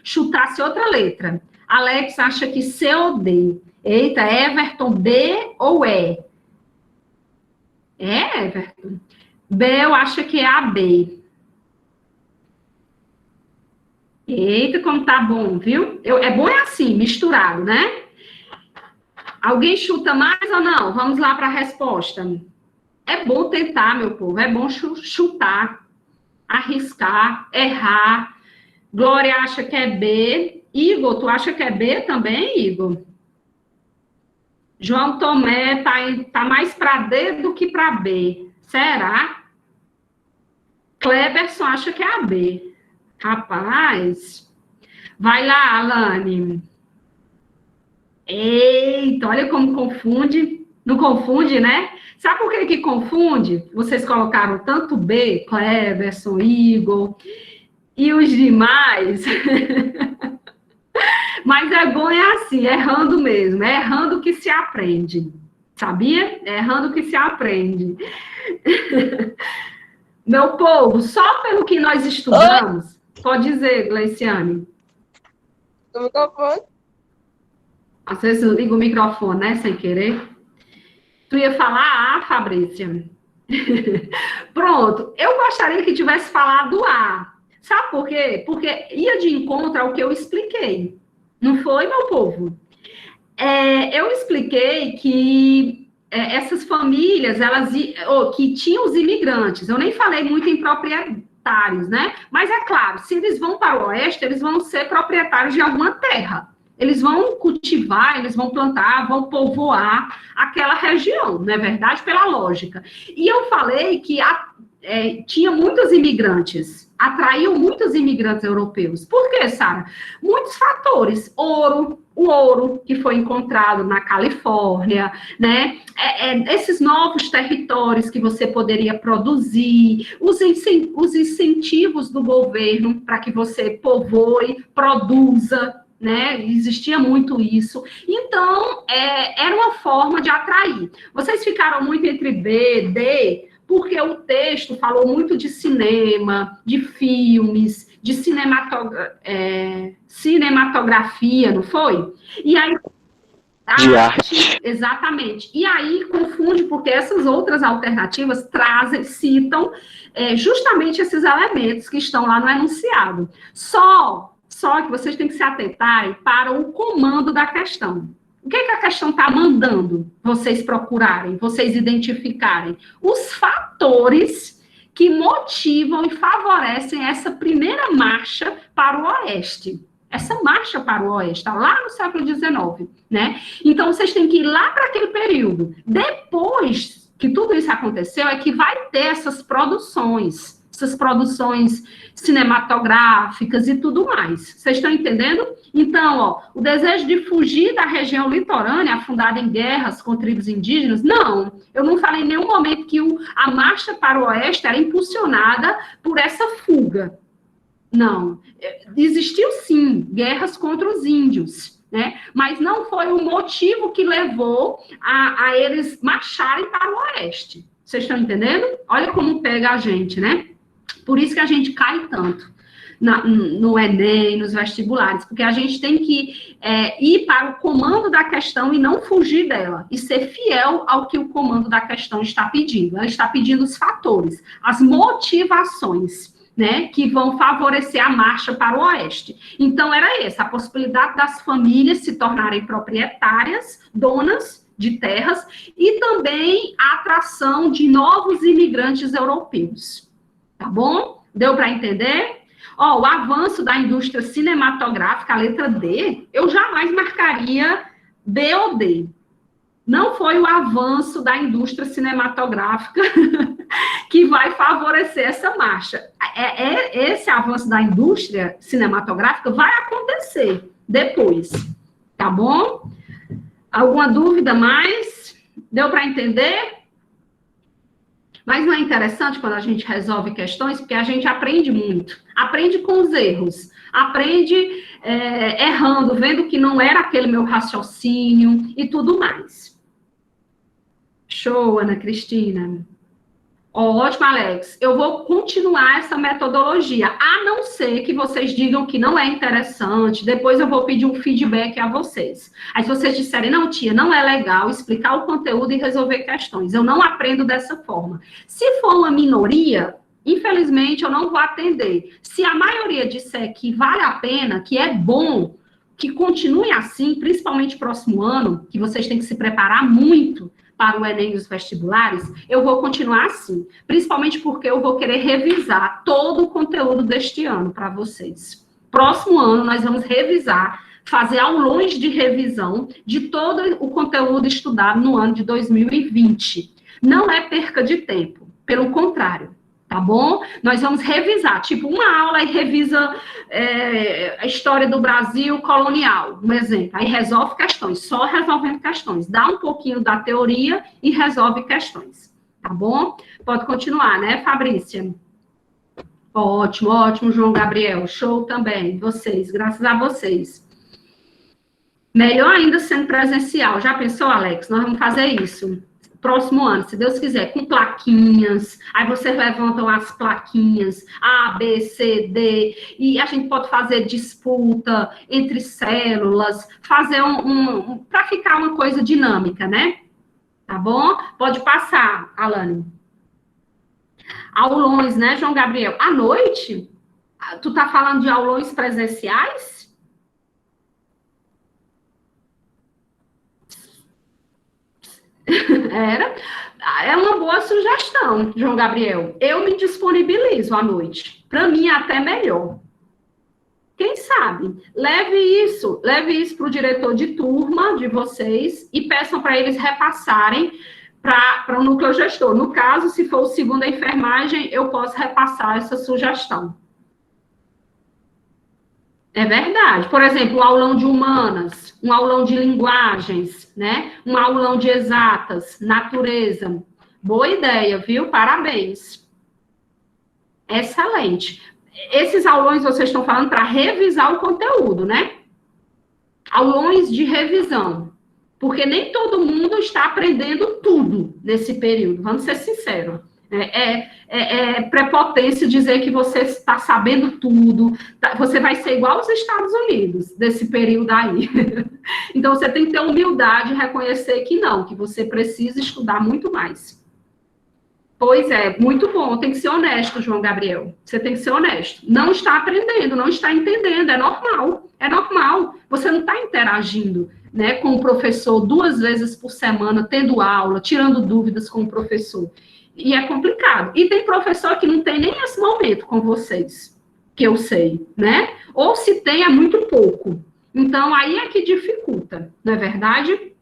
chutasse outra letra. Alex acha que C ou D. Eita, Everton, D ou E? É, Everton. Bel acha que é a B. Eita, como tá bom, viu? É bom assim, misturado, né? Alguém chuta mais ou não? Vamos lá para a resposta. É bom tentar, meu povo. É bom chutar, arriscar, errar. Glória acha que é B. Igor, tu acha que é B também, Igor? João Tomé tá mais para D do que para B. Será? Cleberson acha que é a B. Rapaz. Vai lá, Alane. Eita, olha como confunde. Não confunde, né? Sabe por que confunde? Vocês colocaram tanto B, Cleberson, Igor, e os demais. Mas é bom, é assim, errando mesmo. É errando que se aprende. Sabia? É errando que se aprende. Meu povo, só pelo que nós estudamos... Oi? Pode dizer, Gleiciane. O microfone. Às vezes eu ligo o microfone, né, sem querer. Tu ia falar A, Fabrícia? Pronto. Eu gostaria que tivesse falado A. Sabe por quê? Porque ia de encontro ao que eu expliquei. Não foi, meu povo? Eu expliquei que essas famílias, que tinham os imigrantes, eu nem falei muito em proprietários, né? Mas é claro, se eles vão para o oeste, eles vão ser proprietários de alguma terra. Eles vão cultivar, eles vão plantar, vão povoar aquela região, não é verdade? Pela lógica. E eu falei que tinha muitos imigrantes, atraiu muitos imigrantes europeus. Por quê, Sara? Muitos fatores. O ouro que foi encontrado na Califórnia, né? Esses novos territórios que você poderia produzir, os incentivos do governo para que você povoe, produza, né? Existia muito isso. Então, era uma forma de atrair. Vocês ficaram muito entre B, D, porque o texto falou muito de cinema, de filmes, de cinematografia, não foi? E aí... De arte. Exatamente. E aí confunde, porque essas outras alternativas citam justamente esses elementos que estão lá no enunciado. Só que vocês têm que se atentarem para o comando da questão. O que é que a questão está mandando vocês procurarem, vocês identificarem? Os fatores que motivam e favorecem essa primeira marcha para o oeste. Essa marcha para o oeste, está lá no século XIX, né? Então, vocês têm que ir lá para aquele período. Depois que tudo isso aconteceu, é que vai ter essas produções cinematográficas e tudo mais. Vocês estão entendendo? Então, ó, o desejo de fugir da região litorânea, afundada em guerras com tribos indígenas, não. Eu não falei em nenhum momento que a marcha para o oeste era impulsionada por essa fuga. Não. Existiu, sim, guerras contra os índios, né? Mas não foi o motivo que levou a eles marcharem para o oeste. Vocês estão entendendo? Olha como pega a gente, né? Por isso que a gente cai tanto no Enem, nos vestibulares, porque a gente tem que ir para o comando da questão e não fugir dela, e ser fiel ao que o comando da questão está pedindo. Ela está pedindo os fatores, as motivações, né, que vão favorecer a marcha para o oeste. Então, era essa, a possibilidade das famílias se tornarem proprietárias, donas de terras, e também a atração de novos imigrantes europeus. Tá bom? Deu para entender? Ó, o avanço da indústria cinematográfica, a letra D, eu jamais marcaria B ou D. Não foi o avanço da indústria cinematográfica que vai favorecer essa marcha. Esse avanço da indústria cinematográfica vai acontecer depois. Tá bom? Alguma dúvida mais? Deu para entender? Mas não é interessante quando a gente resolve questões, porque a gente aprende muito. Aprende com os erros. Aprende errando, vendo que não era aquele meu raciocínio e tudo mais. Show, Ana Cristina. Ótimo, Alex. Eu vou continuar essa metodologia, a não ser que vocês digam que não é interessante. Depois eu vou pedir um feedback a vocês. Aí se vocês disserem, não, tia, não é legal explicar o conteúdo e resolver questões. Eu não aprendo dessa forma. Se for uma minoria, infelizmente eu não vou atender. Se a maioria disser que vale a pena, que é bom, que continue assim, principalmente próximo ano, que vocês têm que se preparar muito para o Enem e os vestibulares, eu vou continuar assim, principalmente porque eu vou querer revisar todo o conteúdo deste ano para vocês. Próximo ano, nós vamos revisar, fazer aulões de revisão de todo o conteúdo estudado no ano de 2020. Não é perca de tempo, pelo contrário. Tá bom? Nós vamos revisar, tipo, uma aula e revisa a história do Brasil colonial, um exemplo. Aí resolve questões, só resolvendo questões. Dá um pouquinho da teoria e resolve questões. Tá bom? Pode continuar, né, Fabrícia? Ótimo, ótimo, João Gabriel. Show também. Vocês, graças a vocês. Melhor ainda sendo presencial. Já pensou, Alex? Nós vamos fazer isso. Próximo ano, se Deus quiser, com plaquinhas, aí vocês levantam as plaquinhas, A, B, C, D, e a gente pode fazer disputa entre células, fazer para ficar uma coisa dinâmica, né? Tá bom? Pode passar, Alane. Aulões, né, João Gabriel? À noite? Tu tá falando de aulões presenciais? É uma boa sugestão, João Gabriel. Eu me disponibilizo à noite. Para mim, é até melhor. Quem sabe? Leve isso para o diretor de turma de vocês e peçam para eles repassarem para o núcleo gestor. No caso, se for o segundo a enfermagem, eu posso repassar essa sugestão. É verdade. Por exemplo, um aulão de humanas, um aulão de linguagens, né? Um aulão de exatas, natureza. Boa ideia, viu? Parabéns. Excelente. Esses aulões vocês estão falando para revisar o conteúdo, né? Aulões de revisão. Porque nem todo mundo está aprendendo tudo nesse período, vamos ser sinceros. É prepotência dizer que você está sabendo tudo, você vai ser igual aos Estados Unidos, desse período aí. Então, você tem que ter humildade e reconhecer que não, que você precisa estudar muito mais. Pois é, muito bom, tem que ser honesto, João Gabriel. Você tem que ser honesto. Não está aprendendo, não está entendendo, é normal. É normal, você não está interagindo. né, com o professor 2 vezes por semana, tendo aula, tirando dúvidas com o professor. E é complicado. E tem professor que não tem nem esse momento com vocês, que eu sei, né? Ou se tem, é muito pouco. Então, aí é que dificulta, não é verdade?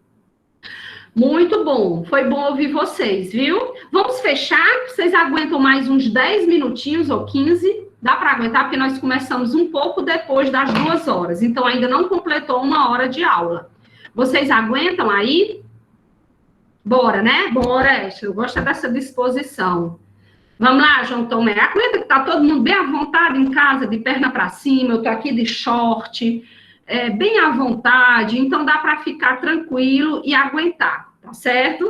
Muito bom, foi bom ouvir vocês, viu? Vamos fechar? Vocês aguentam mais uns 10 minutinhos ou 15? Dá para aguentar, porque nós começamos um pouco depois das 2 horas, então ainda não completou 1 hora de aula. Vocês aguentam aí? Bora, né? Bora, eu gosto dessa disposição. Vamos lá, João Tomé. Aguenta que tá todo mundo bem à vontade em casa, de perna para cima, eu tô aqui de short, bem à vontade, então dá para ficar tranquilo e aguentar, tá certo?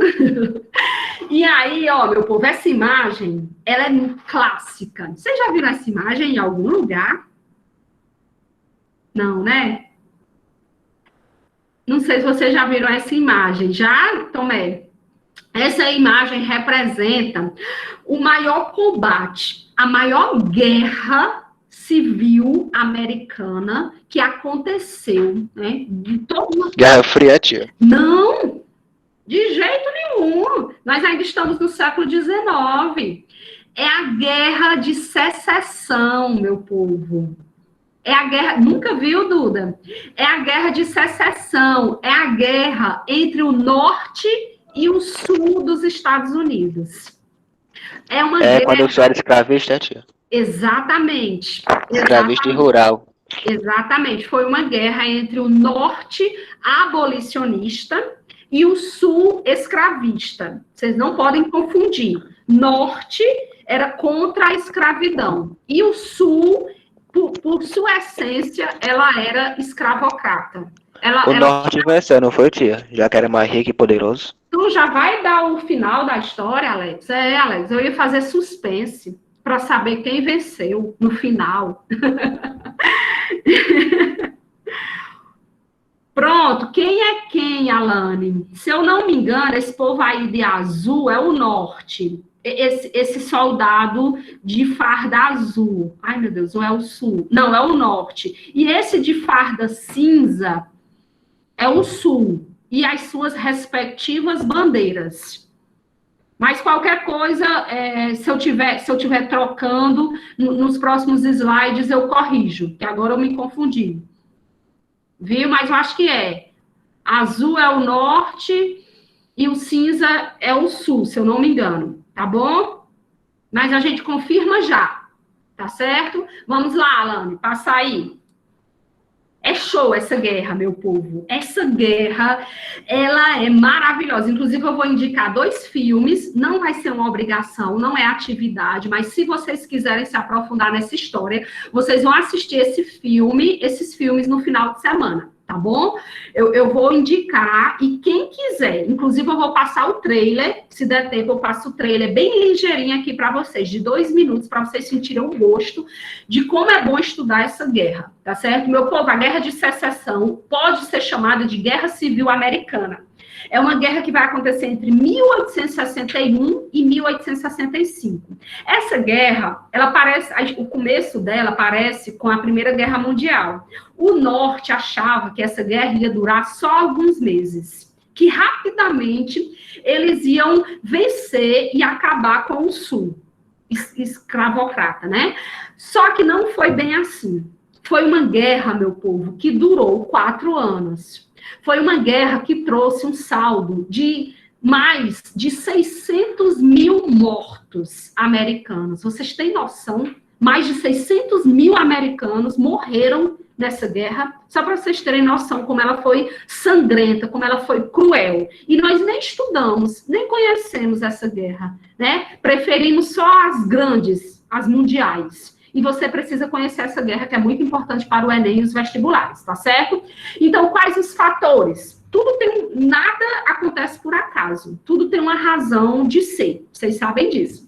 E aí, ó, meu povo, essa imagem, ela é clássica. Vocês já viram essa imagem em algum lugar? Não, né? Não sei se vocês já viram essa imagem. Já, Tomé? Essa imagem representa o maior combate, a maior guerra civil americana que aconteceu, né? De todo... Guerra Fria, tia. Não, de jeito nenhum. Nós ainda estamos no século XIX. É a guerra de secessão, meu povo. É a guerra... Nunca viu, Duda? É a guerra de secessão. É a guerra entre o norte e o sul dos Estados Unidos. É uma guerra... quando eu sou era escravista, né, tia? Exatamente. Escravista e rural. Exatamente. Foi uma guerra entre o norte abolicionista e o sul escravista. Vocês não podem confundir. Norte era contra a escravidão. E o sul, por sua essência, ela era escravocrata. O norte venceu, não foi, tia? Já que era mais rico e poderoso. Tu já vai dar o final da história, Alex? Alex, eu ia fazer suspense para saber quem venceu no final. Pronto, quem é quem, Alane? Se eu não me engano, esse povo aí de azul é o norte. Esse soldado de farda azul. Ai, meu Deus, não é o sul. Não, é o norte. E esse de farda cinza é o sul. E as suas respectivas bandeiras. Mas qualquer coisa, se eu tiver trocando, nos próximos slides eu corrijo, que agora eu me confundi. Viu? Mas eu acho que é. Azul é o norte e o cinza é o sul, se eu não me engano. Tá bom? Mas a gente confirma já. Tá certo? Vamos lá, Alane, passa aí. É show essa guerra, meu povo. Essa guerra, ela é maravilhosa. Inclusive, eu vou indicar 2 filmes. Não vai ser uma obrigação, não é atividade, mas se vocês quiserem se aprofundar nessa história, vocês vão assistir esses filmes no final de semana, tá bom? Eu vou indicar, e quem quiser, inclusive eu vou passar o trailer, se der tempo eu passo o trailer bem ligeirinho aqui para vocês, de 2 minutos, para vocês sentirem o gosto de como é bom estudar essa guerra, tá certo? Meu povo, a guerra de secessão pode ser chamada de Guerra Civil Americana. É uma guerra que vai acontecer entre 1861 e 1865. Essa guerra, o começo dela parece com a Primeira Guerra Mundial. O norte achava que essa guerra ia durar só alguns meses, que rapidamente eles iam vencer e acabar com o sul, escravocrata, né? Só que não foi bem assim. Foi uma guerra, meu povo, que durou 4 anos. Foi uma guerra que trouxe um saldo de mais de 600 mil mortos americanos. Vocês têm noção? Mais de 600 mil americanos morreram nessa guerra, só para vocês terem noção como ela foi sangrenta, como ela foi cruel. E nós nem estudamos, nem conhecemos essa guerra, né? Preferimos só as grandes, as mundiais. E você precisa conhecer essa guerra, que é muito importante para o Enem e os vestibulares, tá certo? Então, quais os fatores? Nada acontece por acaso. Tudo tem uma razão de ser. Vocês sabem disso.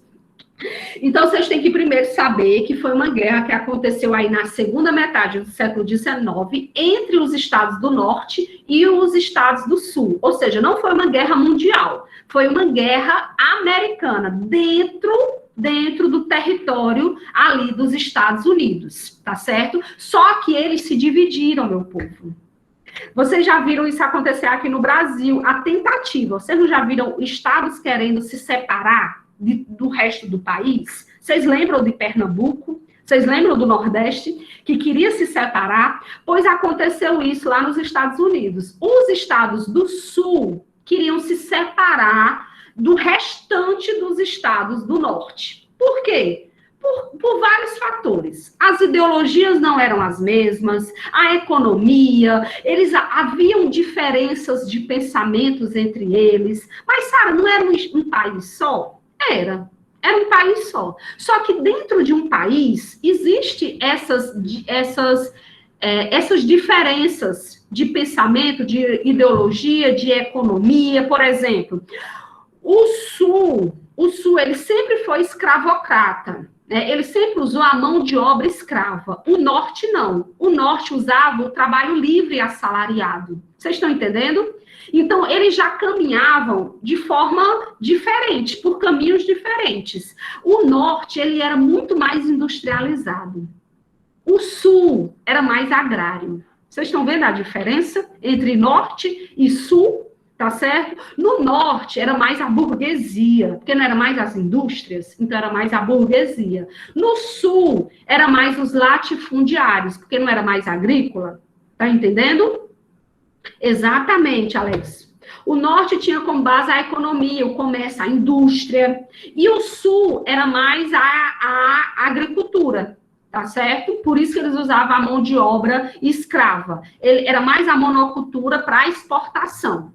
Então, vocês têm que primeiro saber que foi uma guerra que aconteceu aí na segunda metade do século XIX entre os estados do norte e os estados do sul. Ou seja, não foi uma guerra mundial. Foi uma guerra americana dentro do território ali dos Estados Unidos, tá certo? Só que eles se dividiram, meu povo. Vocês já viram isso acontecer aqui no Brasil, a tentativa. Vocês não já viram estados querendo se separar do resto do país? Vocês lembram de Pernambuco? Vocês lembram do Nordeste, que queria se separar? Pois aconteceu isso lá nos Estados Unidos. Os estados do Sul queriam se separar do restante dos estados do Norte. Por quê? Por vários fatores. As ideologias não eram as mesmas, a economia, haviam diferenças de pensamentos entre eles. Mas, Sara, não era um país só? Era um país só. Só que dentro de um país, existem essas diferenças de pensamento, de ideologia, de economia. Por exemplo, o Sul ele sempre foi escravocrata. Ele sempre usou a mão de obra escrava. O Norte, não. O Norte usava o trabalho livre e assalariado. Vocês estão entendendo? Então, eles já caminhavam de forma diferente, por caminhos diferentes. O Norte, ele era muito mais industrializado. O Sul era mais agrário. Vocês estão vendo a diferença entre Norte e Sul? Tá certo? No Norte era mais a burguesia, porque não era mais as indústrias, então era mais a burguesia. No Sul era mais os latifundiários, porque não era mais agrícola. Tá entendendo? Exatamente, Alex. O Norte tinha como base a economia, o comércio, a indústria. E o Sul era mais a agricultura. Tá certo? Por isso que eles usavam a mão de obra escrava. Era mais a monocultura para exportação.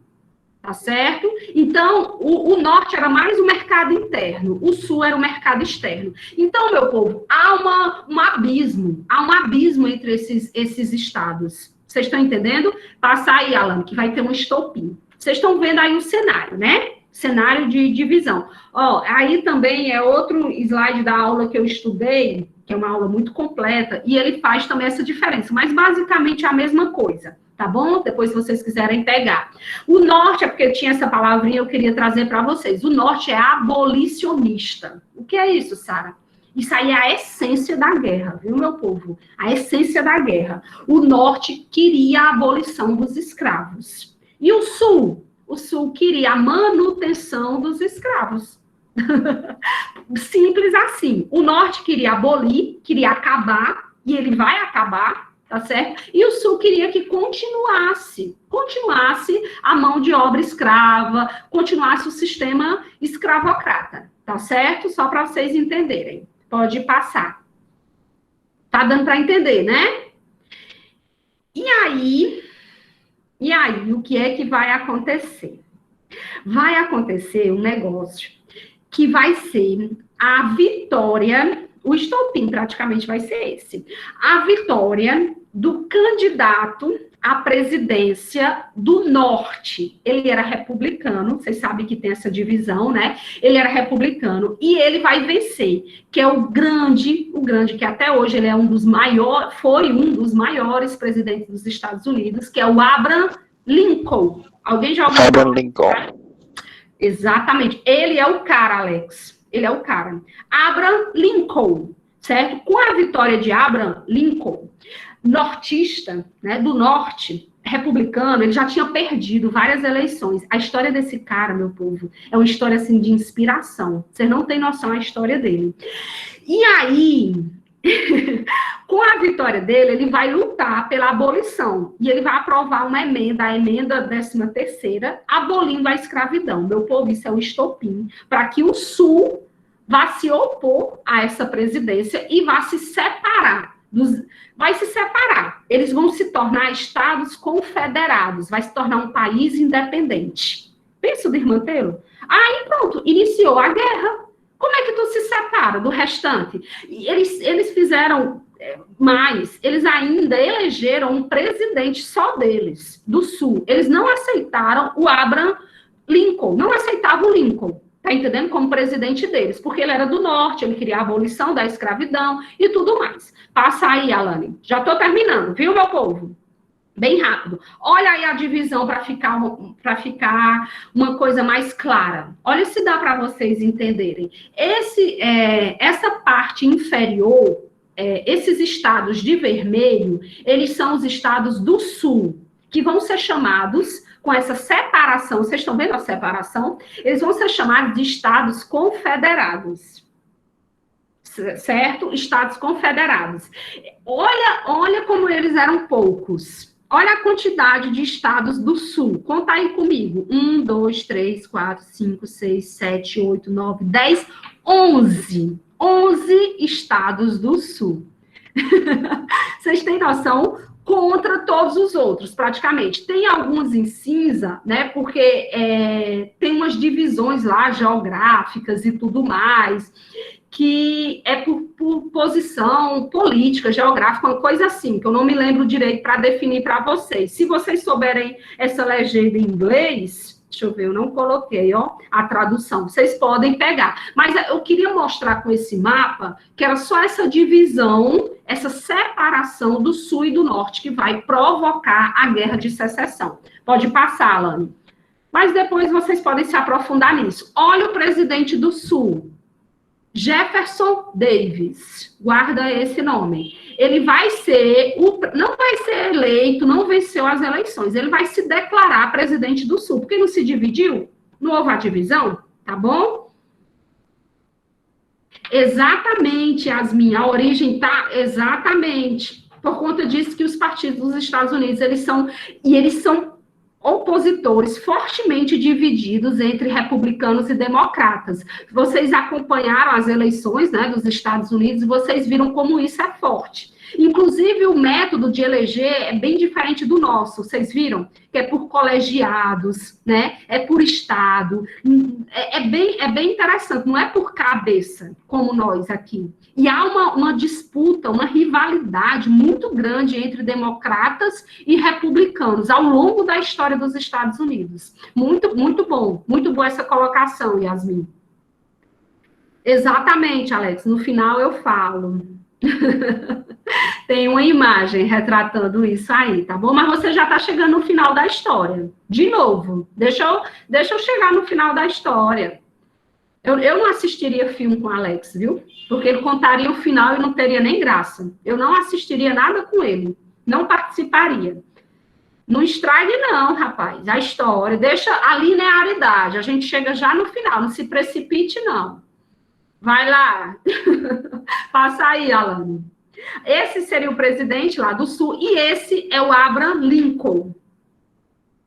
Tá certo? Então, o Norte era mais o mercado interno, o Sul era o mercado externo. Então, meu povo, há um abismo entre esses estados. Vocês estão entendendo? Passa aí, Alan, que vai ter um estopim. Vocês estão vendo aí o cenário, né? Cenário de divisão. Ó, aí também é outro slide da aula que eu estudei, que é uma aula muito completa, e ele faz também essa diferença, mas basicamente é a mesma coisa. Tá bom? Depois, se vocês quiserem pegar. O Norte, é porque tinha essa palavrinha, eu queria trazer para vocês. O Norte é abolicionista. O que é isso, Sara? Isso aí é a essência da guerra, viu, meu povo? A essência da guerra. O Norte queria a abolição dos escravos. E o Sul? O Sul queria a manutenção dos escravos. Simples assim. O Norte queria abolir, queria acabar, e ele vai acabar, tá certo? E o Sul queria que continuasse a mão de obra escrava, continuasse o sistema escravocrata, tá certo? Só para vocês entenderem. Pode passar. Tá dando para entender, né? E aí, o que é que vai acontecer? Vai acontecer um negócio que vai ser a vitória. O estopim praticamente vai ser esse. A vitória do candidato à presidência do Norte. Ele era republicano, vocês sabem que tem essa divisão, né? Ele era republicano e ele vai vencer, que é o grande, que até hoje ele é foi um dos maiores presidentes dos Estados Unidos, que é o Abraham Lincoln. Alguém já ouviu? Abraham Lincoln. Exatamente. Ele é o cara, Alex. Ele é o cara. Abraham Lincoln, certo? Com a vitória de Abraham Lincoln, nortista, né, do norte, republicano, ele já tinha perdido várias eleições. A história desse cara, meu povo, é uma história, assim, de inspiração. Vocês não têm noção da história dele. E aí, com a vitória dele, ele vai lutar pela abolição. E ele vai aprovar uma emenda, a emenda 13ª, abolindo a escravidão. Meu povo, isso é um estopim para que o Sul vá se opor a essa presidência e vá se separar. Vai se separar. Eles vão se tornar estados confederados. Vai se tornar um país independente. Pensa do Irmantelo? Aí, pronto, iniciou a guerra. Como é que tu se separa do restante? Eles fizeram mais. Eles ainda elegeram um presidente só deles, do Sul. Eles não aceitaram o Abraham Lincoln. Não aceitavam o Lincoln. Tá entendendo? Como presidente deles, porque ele era do Norte, ele queria a abolição da escravidão e tudo mais. Passa aí, Alane. Já tô terminando, viu, meu povo? Bem rápido. Olha aí a divisão para ficar uma coisa mais clara. Olha se dá para vocês entenderem. Essa parte inferior, esses estados de vermelho, eles são os estados do Sul. que vão ser chamados, com essa separação, vocês estão vendo a separação? Eles vão ser chamados de estados confederados. Certo? Estados confederados. Olha como eles eram poucos. Olha a quantidade de estados do Sul. Conta aí comigo. 1, 2, 3, 4, 5, 6, 7, 8, 9, 10, 11. 11 estados do Sul. Vocês têm noção? Contra todos os outros, praticamente. Tem alguns em cinza, né? Porque tem umas divisões lá geográficas e tudo mais, que é por posição política, geográfica, uma coisa assim, que eu não me lembro direito para definir para vocês. Se vocês souberem essa legenda em inglês, deixa eu ver, eu não coloquei, ó, a tradução, vocês podem pegar. Mas eu queria mostrar com esse mapa que era só essa divisão, essa separação do Sul e do Norte que vai provocar a Guerra de Secessão. Pode passar, Alane. Mas depois vocês podem se aprofundar nisso. Olha o presidente do Sul. Jefferson Davis, guarda esse nome. Ele vai ser, não vai ser eleito, não venceu as eleições, ele vai se declarar presidente do Sul, porque não se dividiu, não houve a divisão, tá bom? Exatamente, Yasmin, a origem tá exatamente, por conta disso que os partidos dos Estados Unidos, eles são opositores fortemente divididos entre republicanos e democratas. Vocês acompanharam as eleições, né, dos Estados Unidos e vocês viram como isso é forte. Inclusive, o método de eleger é bem diferente do nosso, vocês viram? Que é por colegiados, né? É por estado. É bem interessante, não é por cabeça, como nós aqui. E há uma disputa, uma rivalidade muito grande entre democratas e republicanos ao longo da história dos Estados Unidos. Muito boa essa colocação, Yasmin. Exatamente, Alex, no final eu falo. Tem uma imagem retratando isso aí, tá bom? Mas você já está chegando no final da história. De novo, deixa eu chegar no final da história. Eu não assistiria filme com o Alex, viu? Porque ele contaria o final e não teria nem graça. Eu não assistiria nada com ele. Não participaria. Não estrague não, rapaz. A história, deixa a linearidade. A gente chega já no final, não se precipite não. Vai lá. Passa aí, Alane. Esse seria o presidente lá do Sul, e esse é o Abraham Lincoln.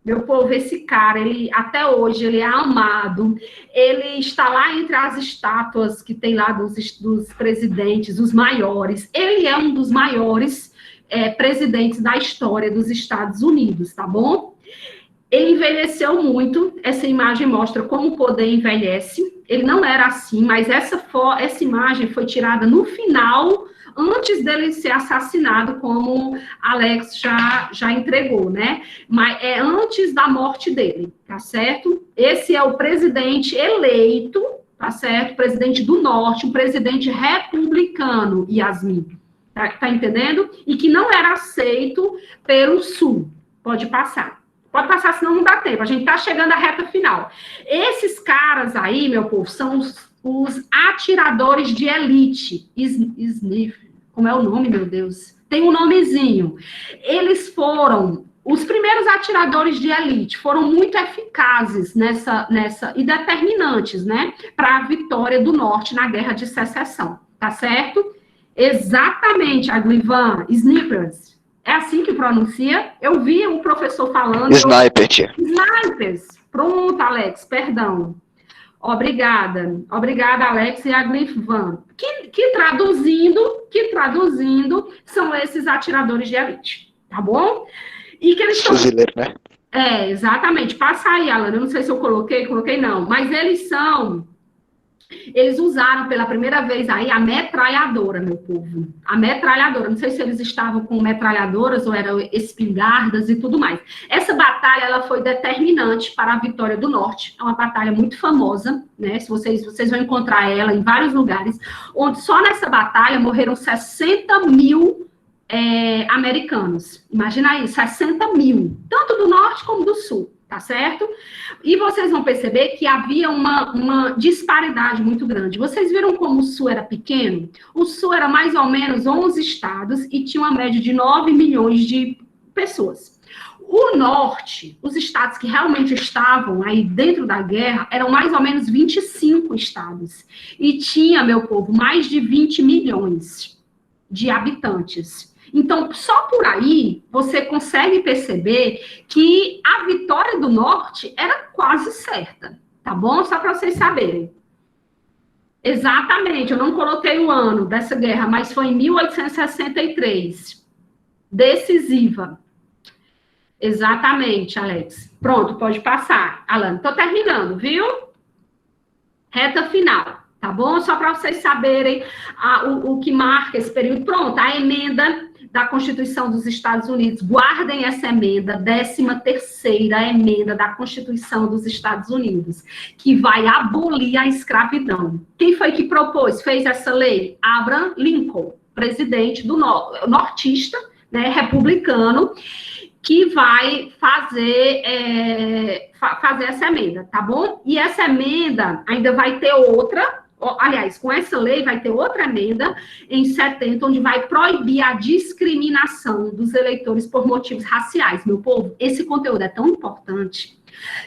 Meu povo, esse cara, ele até hoje, ele é amado, ele está lá entre as estátuas que tem lá dos presidentes, os maiores. Ele é um dos maiores presidentes da história dos Estados Unidos, tá bom? Ele envelheceu muito, essa imagem mostra como o poder envelhece. Ele não era assim, mas essa imagem foi tirada no final, antes dele ser assassinado, como Alex já entregou, né? Mas é antes da morte dele, tá certo? Esse é o presidente eleito, tá certo? Presidente do Norte, um presidente republicano, Yasmin, tá entendendo? E que não era aceito pelo Sul. Pode passar. Pode passar, senão não dá tempo. A gente tá chegando à reta final. Esses caras aí, meu povo, são os atiradores de elite. Sniff. Como é o nome, meu Deus? Tem um nomezinho. Eles foram, os primeiros atiradores de elite, foram muito eficazes nessa e determinantes, né, para a vitória do Norte na Guerra de Secessão, tá certo? Exatamente, Aglivan, snipers. É assim que pronuncia? Eu vi um professor falando... Sniper, tia. Snipers. Pronto, Alex, perdão. Obrigada, Alex e Aglivan. Que traduzindo são esses atiradores de elite, tá bom? E que eles Fuzileiro, né? Exatamente. Passa aí, Alan, eu não sei se eu coloquei não, mas eles usaram pela primeira vez aí a metralhadora, meu povo. A metralhadora, não sei se eles estavam com metralhadoras ou eram espingardas e tudo mais. Essa batalha, ela foi determinante para a vitória do Norte. É uma batalha muito famosa, né? Se vocês vão encontrar ela em vários lugares, onde só nessa batalha morreram 60 mil americanos. Imagina aí, 60 mil, tanto do Norte como do Sul. Tá certo? E vocês vão perceber que havia uma disparidade muito grande. Vocês viram como o Sul era pequeno? O Sul era mais ou menos 11 estados e tinha uma média de 9 milhões de pessoas. O norte, os estados que realmente estavam aí dentro da guerra, eram mais ou menos 25 estados. E tinha, meu povo, mais de 20 milhões de habitantes. Então, só por aí, você consegue perceber que a vitória do norte era quase certa, tá bom? Só para vocês saberem. Exatamente, eu não coloquei o ano dessa guerra, mas foi em 1863. Decisiva. Exatamente, Alex. Pronto, pode passar. Alan, estou terminando, viu? Reta final, tá bom? Só para vocês saberem o que marca esse período. Pronto, a emenda da Constituição dos Estados Unidos. Guardem essa emenda, 13ª emenda da Constituição dos Estados Unidos, que vai abolir a escravidão. Quem foi que propôs, fez essa lei? Abraham Lincoln, presidente do nortista, né, republicano, que vai fazer essa emenda, tá bom? E essa emenda ainda vai ter outra, aliás, com essa lei vai ter outra emenda em 70, onde vai proibir a discriminação dos eleitores por motivos raciais. Meu povo, esse conteúdo é tão importante.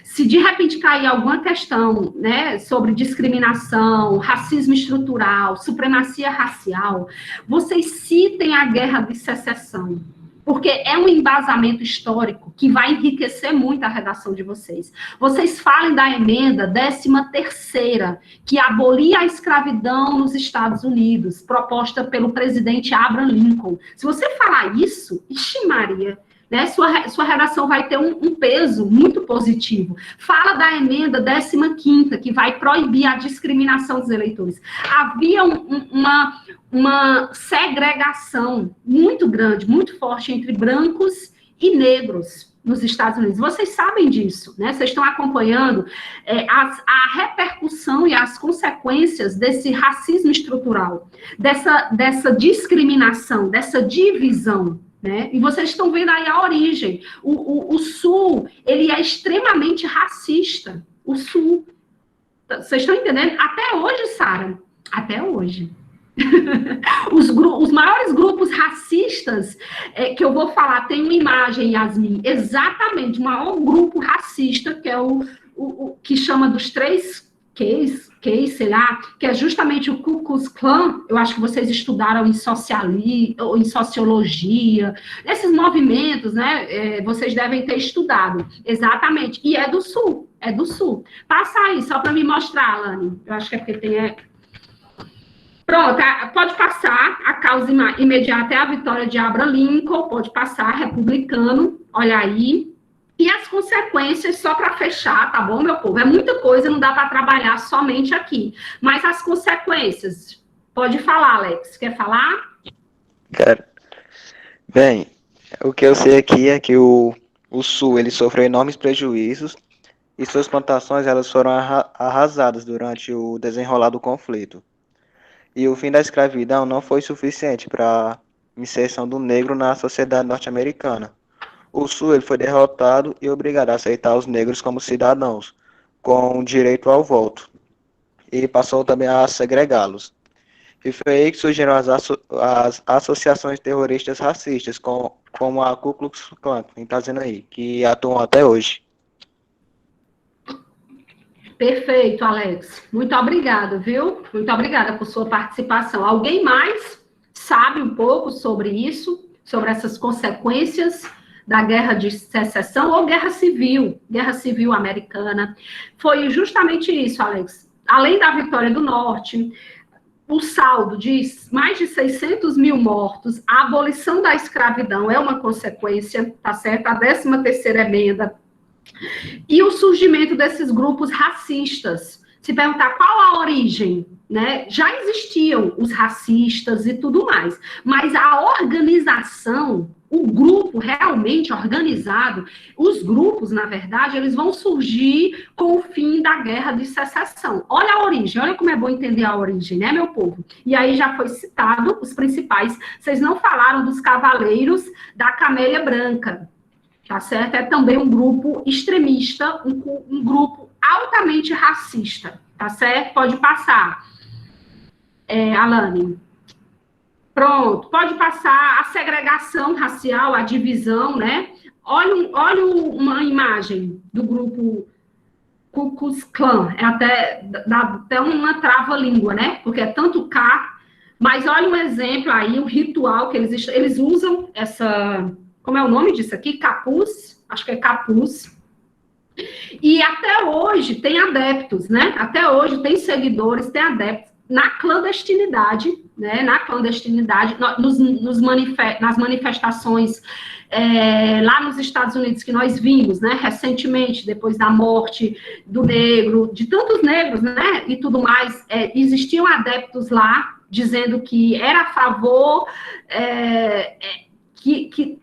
Se de repente cair alguma questão, né, sobre discriminação, racismo estrutural, supremacia racial, vocês citem a Guerra de Secessão, porque é um embasamento histórico que vai enriquecer muito a redação de vocês. Vocês falem da emenda 13ª, que abolia a escravidão nos Estados Unidos, proposta pelo presidente Abraham Lincoln. Se você falar isso, ixi Maria, né, sua redação vai ter um peso muito positivo. Fala da emenda 15ª, que vai proibir a discriminação dos eleitores. Havia uma segregação muito grande, muito forte entre brancos e negros nos Estados Unidos. Vocês sabem disso, né? Vocês estão acompanhando a repercussão e as consequências desse racismo estrutural, dessa discriminação, dessa divisão, né? E vocês estão vendo aí a origem. O Sul, ele é extremamente racista. O Sul. Vocês estão entendendo? Até hoje, Sara. Até hoje. Os maiores grupos racistas que eu vou falar, tem uma imagem, Yasmin, exatamente, o maior grupo racista, que é o que chama dos 3 Ks, sei lá, que é justamente o Ku Klux Klan. Eu acho que vocês estudaram em sociologia, esses movimentos, né, vocês devem ter estudado, exatamente, e é do Sul. Passa aí, só para me mostrar, Alane, eu acho que é porque tem... Pronto, pode passar, a causa imediata é a vitória de Abraham Lincoln, pode passar, republicano, olha aí. E as consequências, só para fechar, tá bom, meu povo? É muita coisa, não dá para trabalhar somente aqui. Mas as consequências, pode falar, Alex, quer falar? Cara, bem, o que eu sei aqui é que o Sul, ele sofreu enormes prejuízos e suas plantações, elas foram arrasadas durante o desenrolar do conflito. E o fim da escravidão não foi suficiente para a inserção do negro na sociedade norte-americana. O Sul, ele foi derrotado e obrigado a aceitar os negros como cidadãos, com direito ao voto. E passou também a segregá-los. E foi aí que surgiram as associações terroristas racistas, como a Ku Klux Klan, que está dizendo aí, que atuam até hoje. Perfeito, Alex. Muito obrigada, viu? Muito obrigada por sua participação. Alguém mais sabe um pouco sobre isso, sobre essas consequências da Guerra de Secessão ou Guerra Civil Americana? Foi justamente isso, Alex. Além da vitória do Norte, o saldo de mais de 600 mil mortos, a abolição da escravidão é uma consequência, tá certo? A 13ª emenda. E o surgimento desses grupos racistas. Se perguntar qual a origem, né? Já existiam os racistas e tudo mais, mas a organização, o grupo realmente organizado, os grupos, na verdade, eles vão surgir com o fim da Guerra de Secessão. Olha a origem, olha como é bom entender a origem, né, meu povo? E aí já foi citado os principais, vocês não falaram dos Cavaleiros da Camélia Branca, tá certo? É também um grupo extremista, um grupo altamente racista, tá certo? Pode passar, Alane. Pronto, pode passar a segregação racial, a divisão, né? Olha uma imagem do grupo Ku Klux Klan, dá até uma trava-língua, né? Porque é tanto K, mas olha um exemplo aí, um ritual que eles usam essa, como é o nome disso aqui? Capuz, acho que é capuz. E até hoje tem adeptos, né? Até hoje tem seguidores, tem adeptos na clandestinidade, né? Na clandestinidade, nas manifestações lá nos Estados Unidos que nós vimos, né? Recentemente, depois da morte do negro, de tantos negros, né? E tudo mais, existiam adeptos lá dizendo que era a favor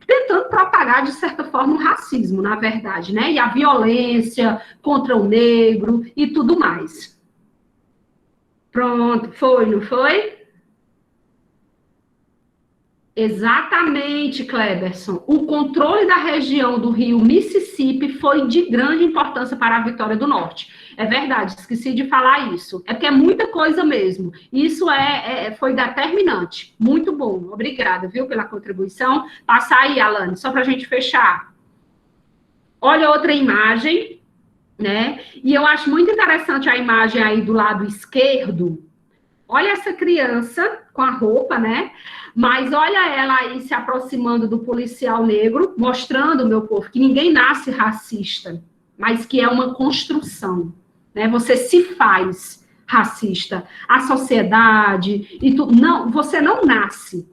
tentando propagar, de certa forma, o racismo, na verdade, né? E a violência contra o negro e tudo mais. Pronto, foi, não foi? Exatamente, Cleberson. O controle da região do rio Mississippi foi de grande importância para a vitória do Norte. É verdade, esqueci de falar isso. É porque é muita coisa mesmo. Isso foi determinante. Muito bom. Obrigada, viu, pela contribuição. Passa aí, Alane, só para a gente fechar. Olha outra imagem, né? E eu acho muito interessante a imagem aí do lado esquerdo. Olha essa criança com a roupa, né? Mas olha ela aí se aproximando do policial negro, mostrando, meu povo, que ninguém nasce racista, mas que é uma construção, né? Você se faz racista. A sociedade e tudo. Não, você não nasce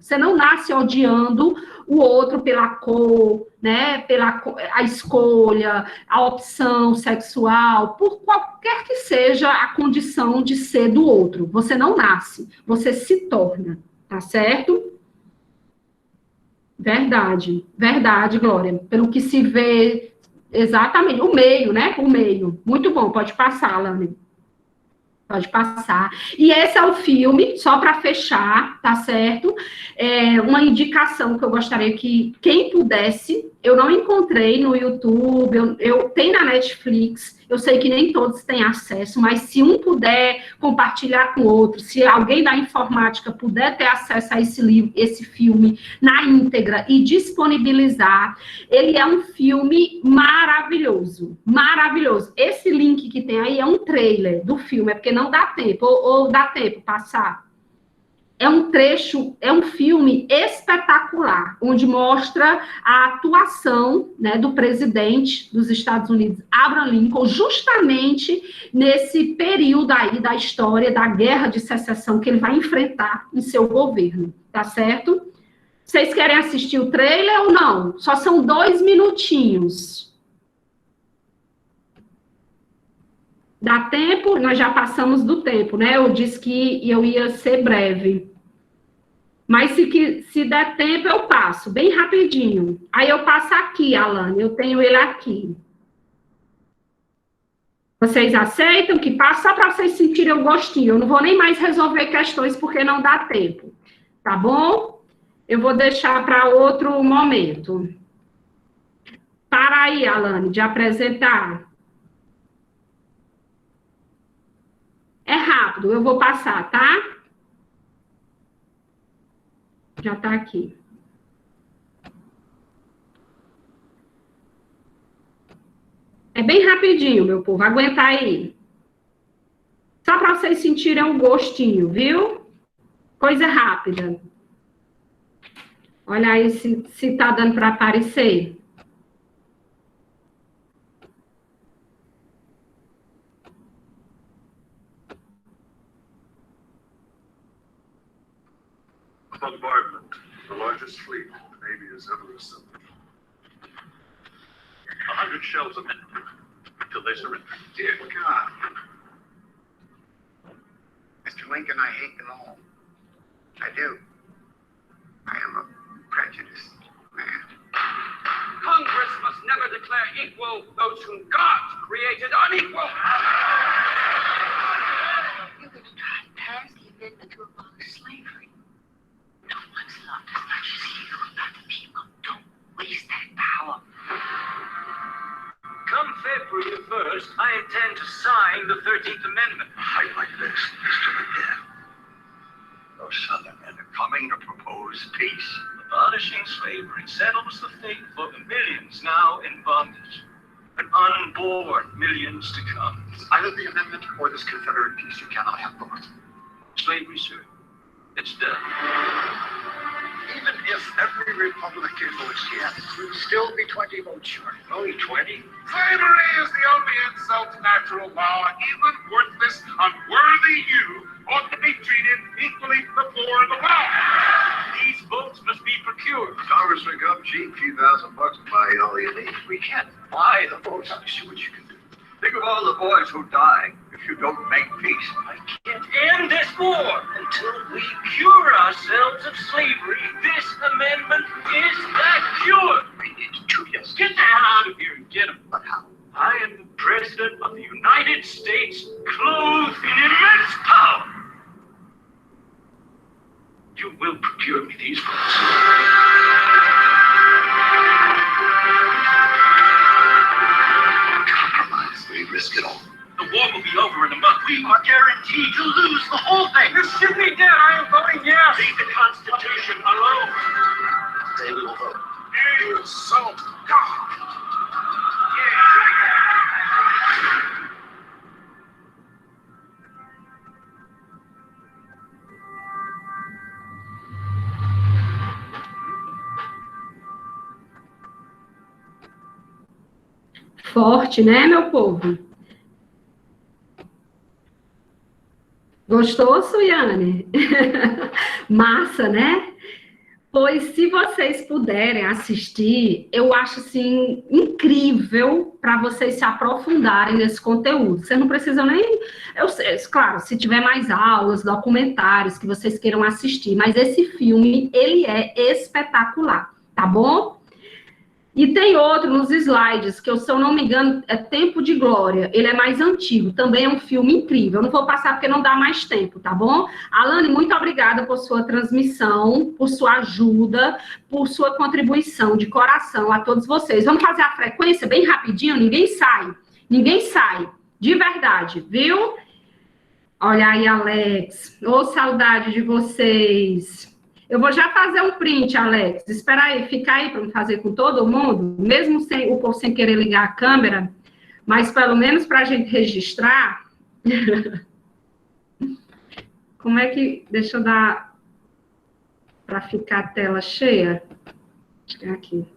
odiando o outro pela cor, né? Pela a escolha, a opção sexual, por qualquer que seja a condição de ser do outro. Você não nasce, você se torna, tá certo? Verdade, Glória. Pelo que se vê, exatamente, o meio, né? O meio. Muito bom, pode passar, Lani. Pode passar. E esse é o filme, só para fechar, tá certo? Uma indicação que eu gostaria que quem pudesse, eu não encontrei no YouTube, eu tenho na Netflix, eu sei que nem todos têm acesso, mas se um puder compartilhar com outro, se alguém da informática puder ter acesso a esse filme na íntegra e disponibilizar, ele é um filme maravilhoso, maravilhoso. Esse link que tem aí é um trailer do filme, é porque não dá tempo, ou dá tempo passar. É um trecho, é um filme espetacular, onde mostra a atuação, né, do presidente dos Estados Unidos, Abraham Lincoln, justamente nesse período aí da história da Guerra de Secessão que ele vai enfrentar em seu governo, tá certo? Vocês querem assistir o trailer ou não? Só são 2 minutinhos. Dá tempo? Nós já passamos do tempo, né? Eu disse que eu ia ser breve. Mas se der tempo, eu passo, bem rapidinho. Aí eu passo aqui, Alane, eu tenho ele aqui. Vocês aceitam que passe só para vocês sentirem o gostinho? Eu não vou nem mais resolver questões porque não dá tempo. Tá bom? Eu vou deixar para outro momento. Para aí, Alane, de apresentar. É rápido, eu vou passar, tá? Já está aqui. É bem rapidinho, meu povo. Aguenta aí. Só para vocês sentirem um gostinho, viu? Coisa rápida. Olha aí se tá dando para aparecer. Bombardment, the largest fleet the Navy has ever assembled. 100 shells a minute until they surrender. Dear God. Mr. Lincoln, I hate them all. I do. I am a prejudiced man. Congress must never declare equal those whom God created unequal. You're going to try and pass the amendment to abolish slavery. No one's loved as much as you by the people. Don't waste that power. Come February 1st, I intend to sign the 13th Amendment. A fight like this is to the death. Those Southern men are coming to propose peace. Abolishing slavery settles the fate for the millions now in bondage, and unborn millions to come. It's either the amendment or this Confederate peace. You cannot have both. Slavery, sir, it's done. Even if every Republican votes yes, we'll still be 20 votes short. Only 20? Slavery is the only insult to natural law. Even worthless, unworthy you ought to be treated equally before the law. These votes must be procured. Congressman come cheap, few $1,000 to buy all you need. We can't buy the votes. I'll see what you can do. Think of all the boys who die if you don't make peace. I can't end this war until we cure ourselves of slavery. This amendment is that cure. We need to, yes. Get the hell out of here and get them. But how? I am the President of the United States, clothed in immense power. You will procure me these votes. Compromise. We risk it all. The war will be over in a month. We are guaranteed to lose the whole thing. This should be dead. I am voting yes. Leave the Constitution alone. Today we will vote. You so God. Forte, né, meu povo? Gostou, Suiane? Massa, né? Pois, se vocês puderem assistir, eu acho, assim, incrível para vocês se aprofundarem nesse conteúdo. Vocês não precisam nem... Eu sei, claro, se tiver mais aulas, documentários que vocês queiram assistir, mas esse filme, ele é espetacular, tá bom? E tem outro nos slides, que eu, se eu não me engano, é Tempo de Glória. Ele é mais antigo, também é um filme incrível. Eu não vou passar porque não dá mais tempo, tá bom? Alane, muito obrigada por sua transmissão, por sua ajuda, por sua contribuição de coração a todos vocês. Vamos fazer a frequência bem rapidinho? Ninguém sai, de verdade, viu? Olha aí, Alex. Ô, saudade de vocês. Eu vou já fazer um print, Alex. Espera aí, fica aí para me fazer com todo mundo, mesmo sem o povo sem querer ligar a câmera, mas pelo menos para a gente registrar. Como é que... Deixa eu dar... Para ficar a tela cheia. Aqui.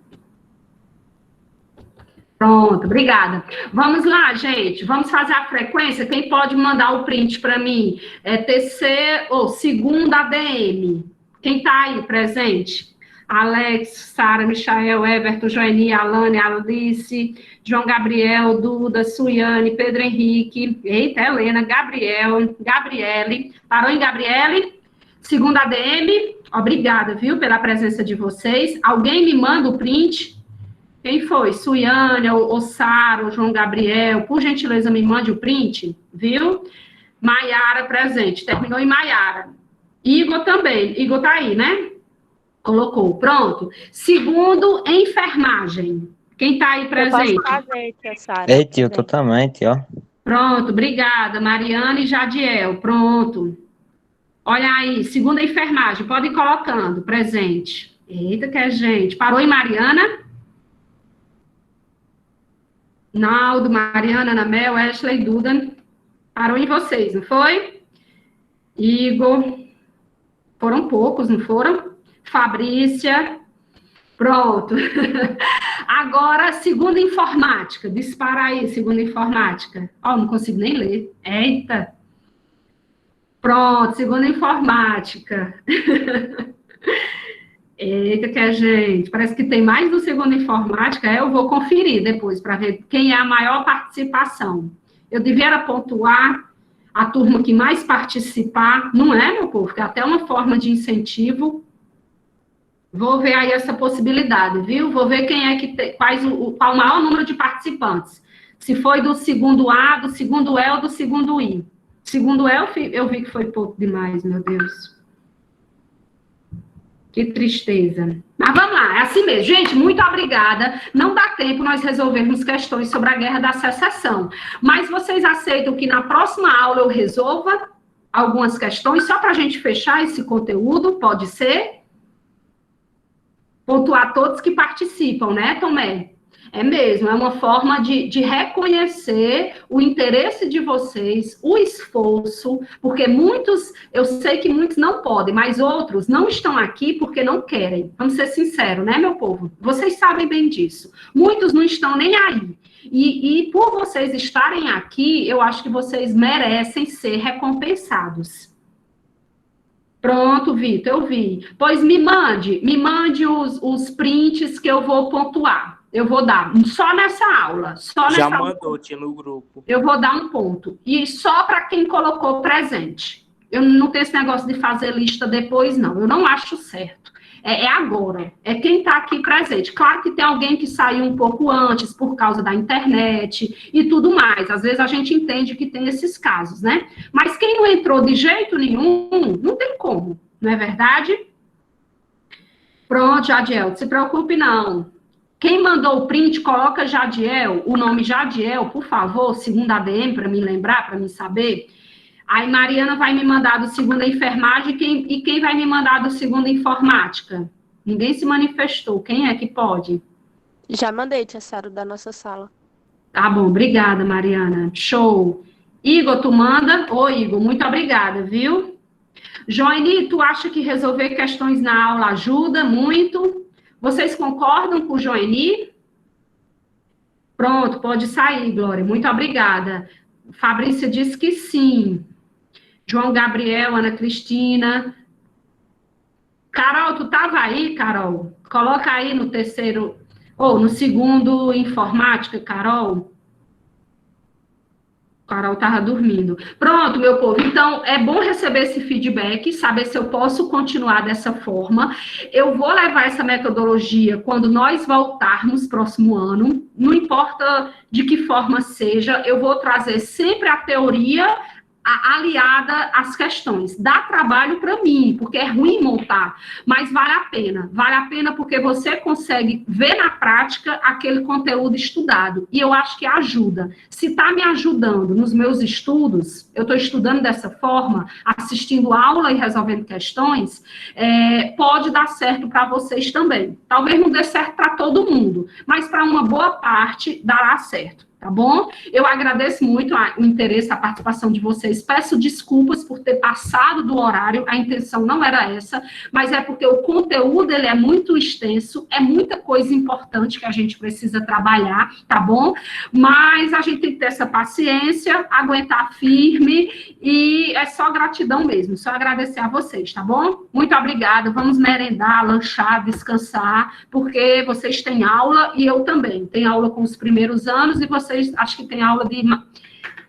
Pronto, obrigada. Vamos lá, gente. Vamos fazer a frequência. Quem pode mandar o print para mim? É TC ou segunda ADM. Quem está aí presente? Alex, Sara, Michael, Everton, Joeni, Alane, Alice, João Gabriel, Duda, Suiane, Pedro Henrique, eita, Helena, Gabriele. Parou em Gabriele? Segunda ADM, obrigada, viu, pela presença de vocês. Alguém me manda o print? Quem foi? Suiane, ou Sara, ou João Gabriel, por gentileza, me mande o print, viu? Maiara presente, terminou em Maiara. Igor também. Igor tá aí, né? Colocou. Pronto. Segundo, enfermagem. Quem tá aí presente? Eu posso fazer, tia Sara. Ei, tio, totalmente, ó. Pronto, obrigada. Mariana e Jadiel. Pronto. Olha aí, segunda enfermagem. Pode ir colocando. Presente. Eita, que é gente. Parou em Mariana? Naldo, Mariana, Ana Mel, Ashley, Duda. Parou em vocês, não foi? Igor... Foram poucos, não foram? Fabrícia. Pronto. Agora, segunda informática. Dispara aí, segunda informática. Ó, não consigo nem ler. Eita. Pronto, segunda informática. Eita, que é gente. Parece que tem mais do segunda informática. Eu vou conferir depois para ver quem é a maior participação. Eu devia pontuar a turma que mais participar, não é, meu povo? Que é até uma forma de incentivo. Vou ver aí essa possibilidade, viu? Vou ver quem é que tem, qual o maior número de participantes. Se foi do segundo A, do segundo E ou do segundo I. Segundo E, eu vi que foi pouco demais, meu Deus. Que tristeza. Mas vamos lá, é assim mesmo. Gente, muito obrigada. Não dá tempo nós resolvermos questões sobre a Guerra da Secessão. Mas vocês aceitam que na próxima aula eu resolva algumas questões, só para a gente fechar esse conteúdo? Pode ser? pontuar todos que participam, né, Tomé? É mesmo, é uma forma de reconhecer o interesse de vocês, o esforço, porque muitos, eu sei que muitos não podem, mas outros não estão aqui porque não querem. Vamos ser sinceros, né, meu povo? Vocês sabem bem disso. Muitos não estão nem aí. E por vocês estarem aqui, eu acho que vocês merecem ser recompensados. Pronto, Vitor, eu vi. Pois me mande os prints que eu vou pontuar. Eu vou dar, só nessa aula. Já mandou, tia, no grupo. Eu vou dar um ponto. E só para quem colocou presente. Eu não tenho esse negócio de fazer lista depois, não. Eu não acho certo. É agora. É quem está aqui presente. Claro que tem alguém que saiu um pouco antes por causa da internet e tudo mais. Às vezes a gente entende que tem esses casos, né? Mas quem não entrou de jeito nenhum, não tem como. Não é verdade? Pronto, Jadiel, não se preocupe, não. Quem mandou o print, coloca Jadiel, o nome Jadiel, por favor, segunda ADM, para me lembrar, para me saber. Aí Mariana vai me mandar do segunda enfermagem e quem vai me mandar do segunda informática? Ninguém se manifestou. Quem é que pode? Já mandei, tia Sara, da nossa sala. Tá bom, obrigada, Mariana. Show. Igor, tu manda? Ô, Igor, muito obrigada, viu? Joani, tu acha que resolver questões na aula ajuda muito? Vocês concordam com o Joeni? Pronto, pode sair, Glória. Muito obrigada. Fabrícia disse que sim. João Gabriel, Ana Cristina. Carol, tu estava aí, Carol? Coloca aí no terceiro, ou no segundo informática, Carol. Carol estava dormindo. Pronto, meu povo. Então, é bom receber esse feedback, saber se eu posso continuar dessa forma. Eu vou levar essa metodologia quando nós voltarmos próximo ano. Não importa de que forma seja, eu vou trazer sempre a teoria aliada às questões. Dá trabalho para mim, porque é ruim montar, mas vale a pena. Vale a pena porque você consegue ver na prática aquele conteúdo estudado. E eu acho que ajuda. Se está me ajudando nos meus estudos, eu estou estudando dessa forma, assistindo aula e resolvendo questões, pode dar certo para vocês também. Talvez não dê certo para todo mundo, mas para uma boa parte dará certo. Tá bom? Eu agradeço muito o interesse, a participação de vocês. Peço desculpas por ter passado do horário, a intenção não era essa, mas é porque o conteúdo, ele é muito extenso, é muita coisa importante que a gente precisa trabalhar, tá bom? Mas a gente tem que ter essa paciência, aguentar firme, e é só gratidão mesmo, só agradecer a vocês, tá bom? Muito obrigada, vamos merendar, lanchar, descansar, porque vocês têm aula, e eu também. Tenho aula com os primeiros anos, e vocês acho que tem aula de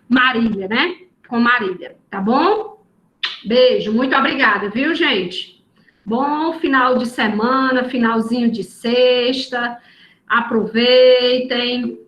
Marília, né? Com Marília, tá bom? Beijo, muito obrigada, viu, gente? Bom final de semana, finalzinho de sexta. Aproveitem.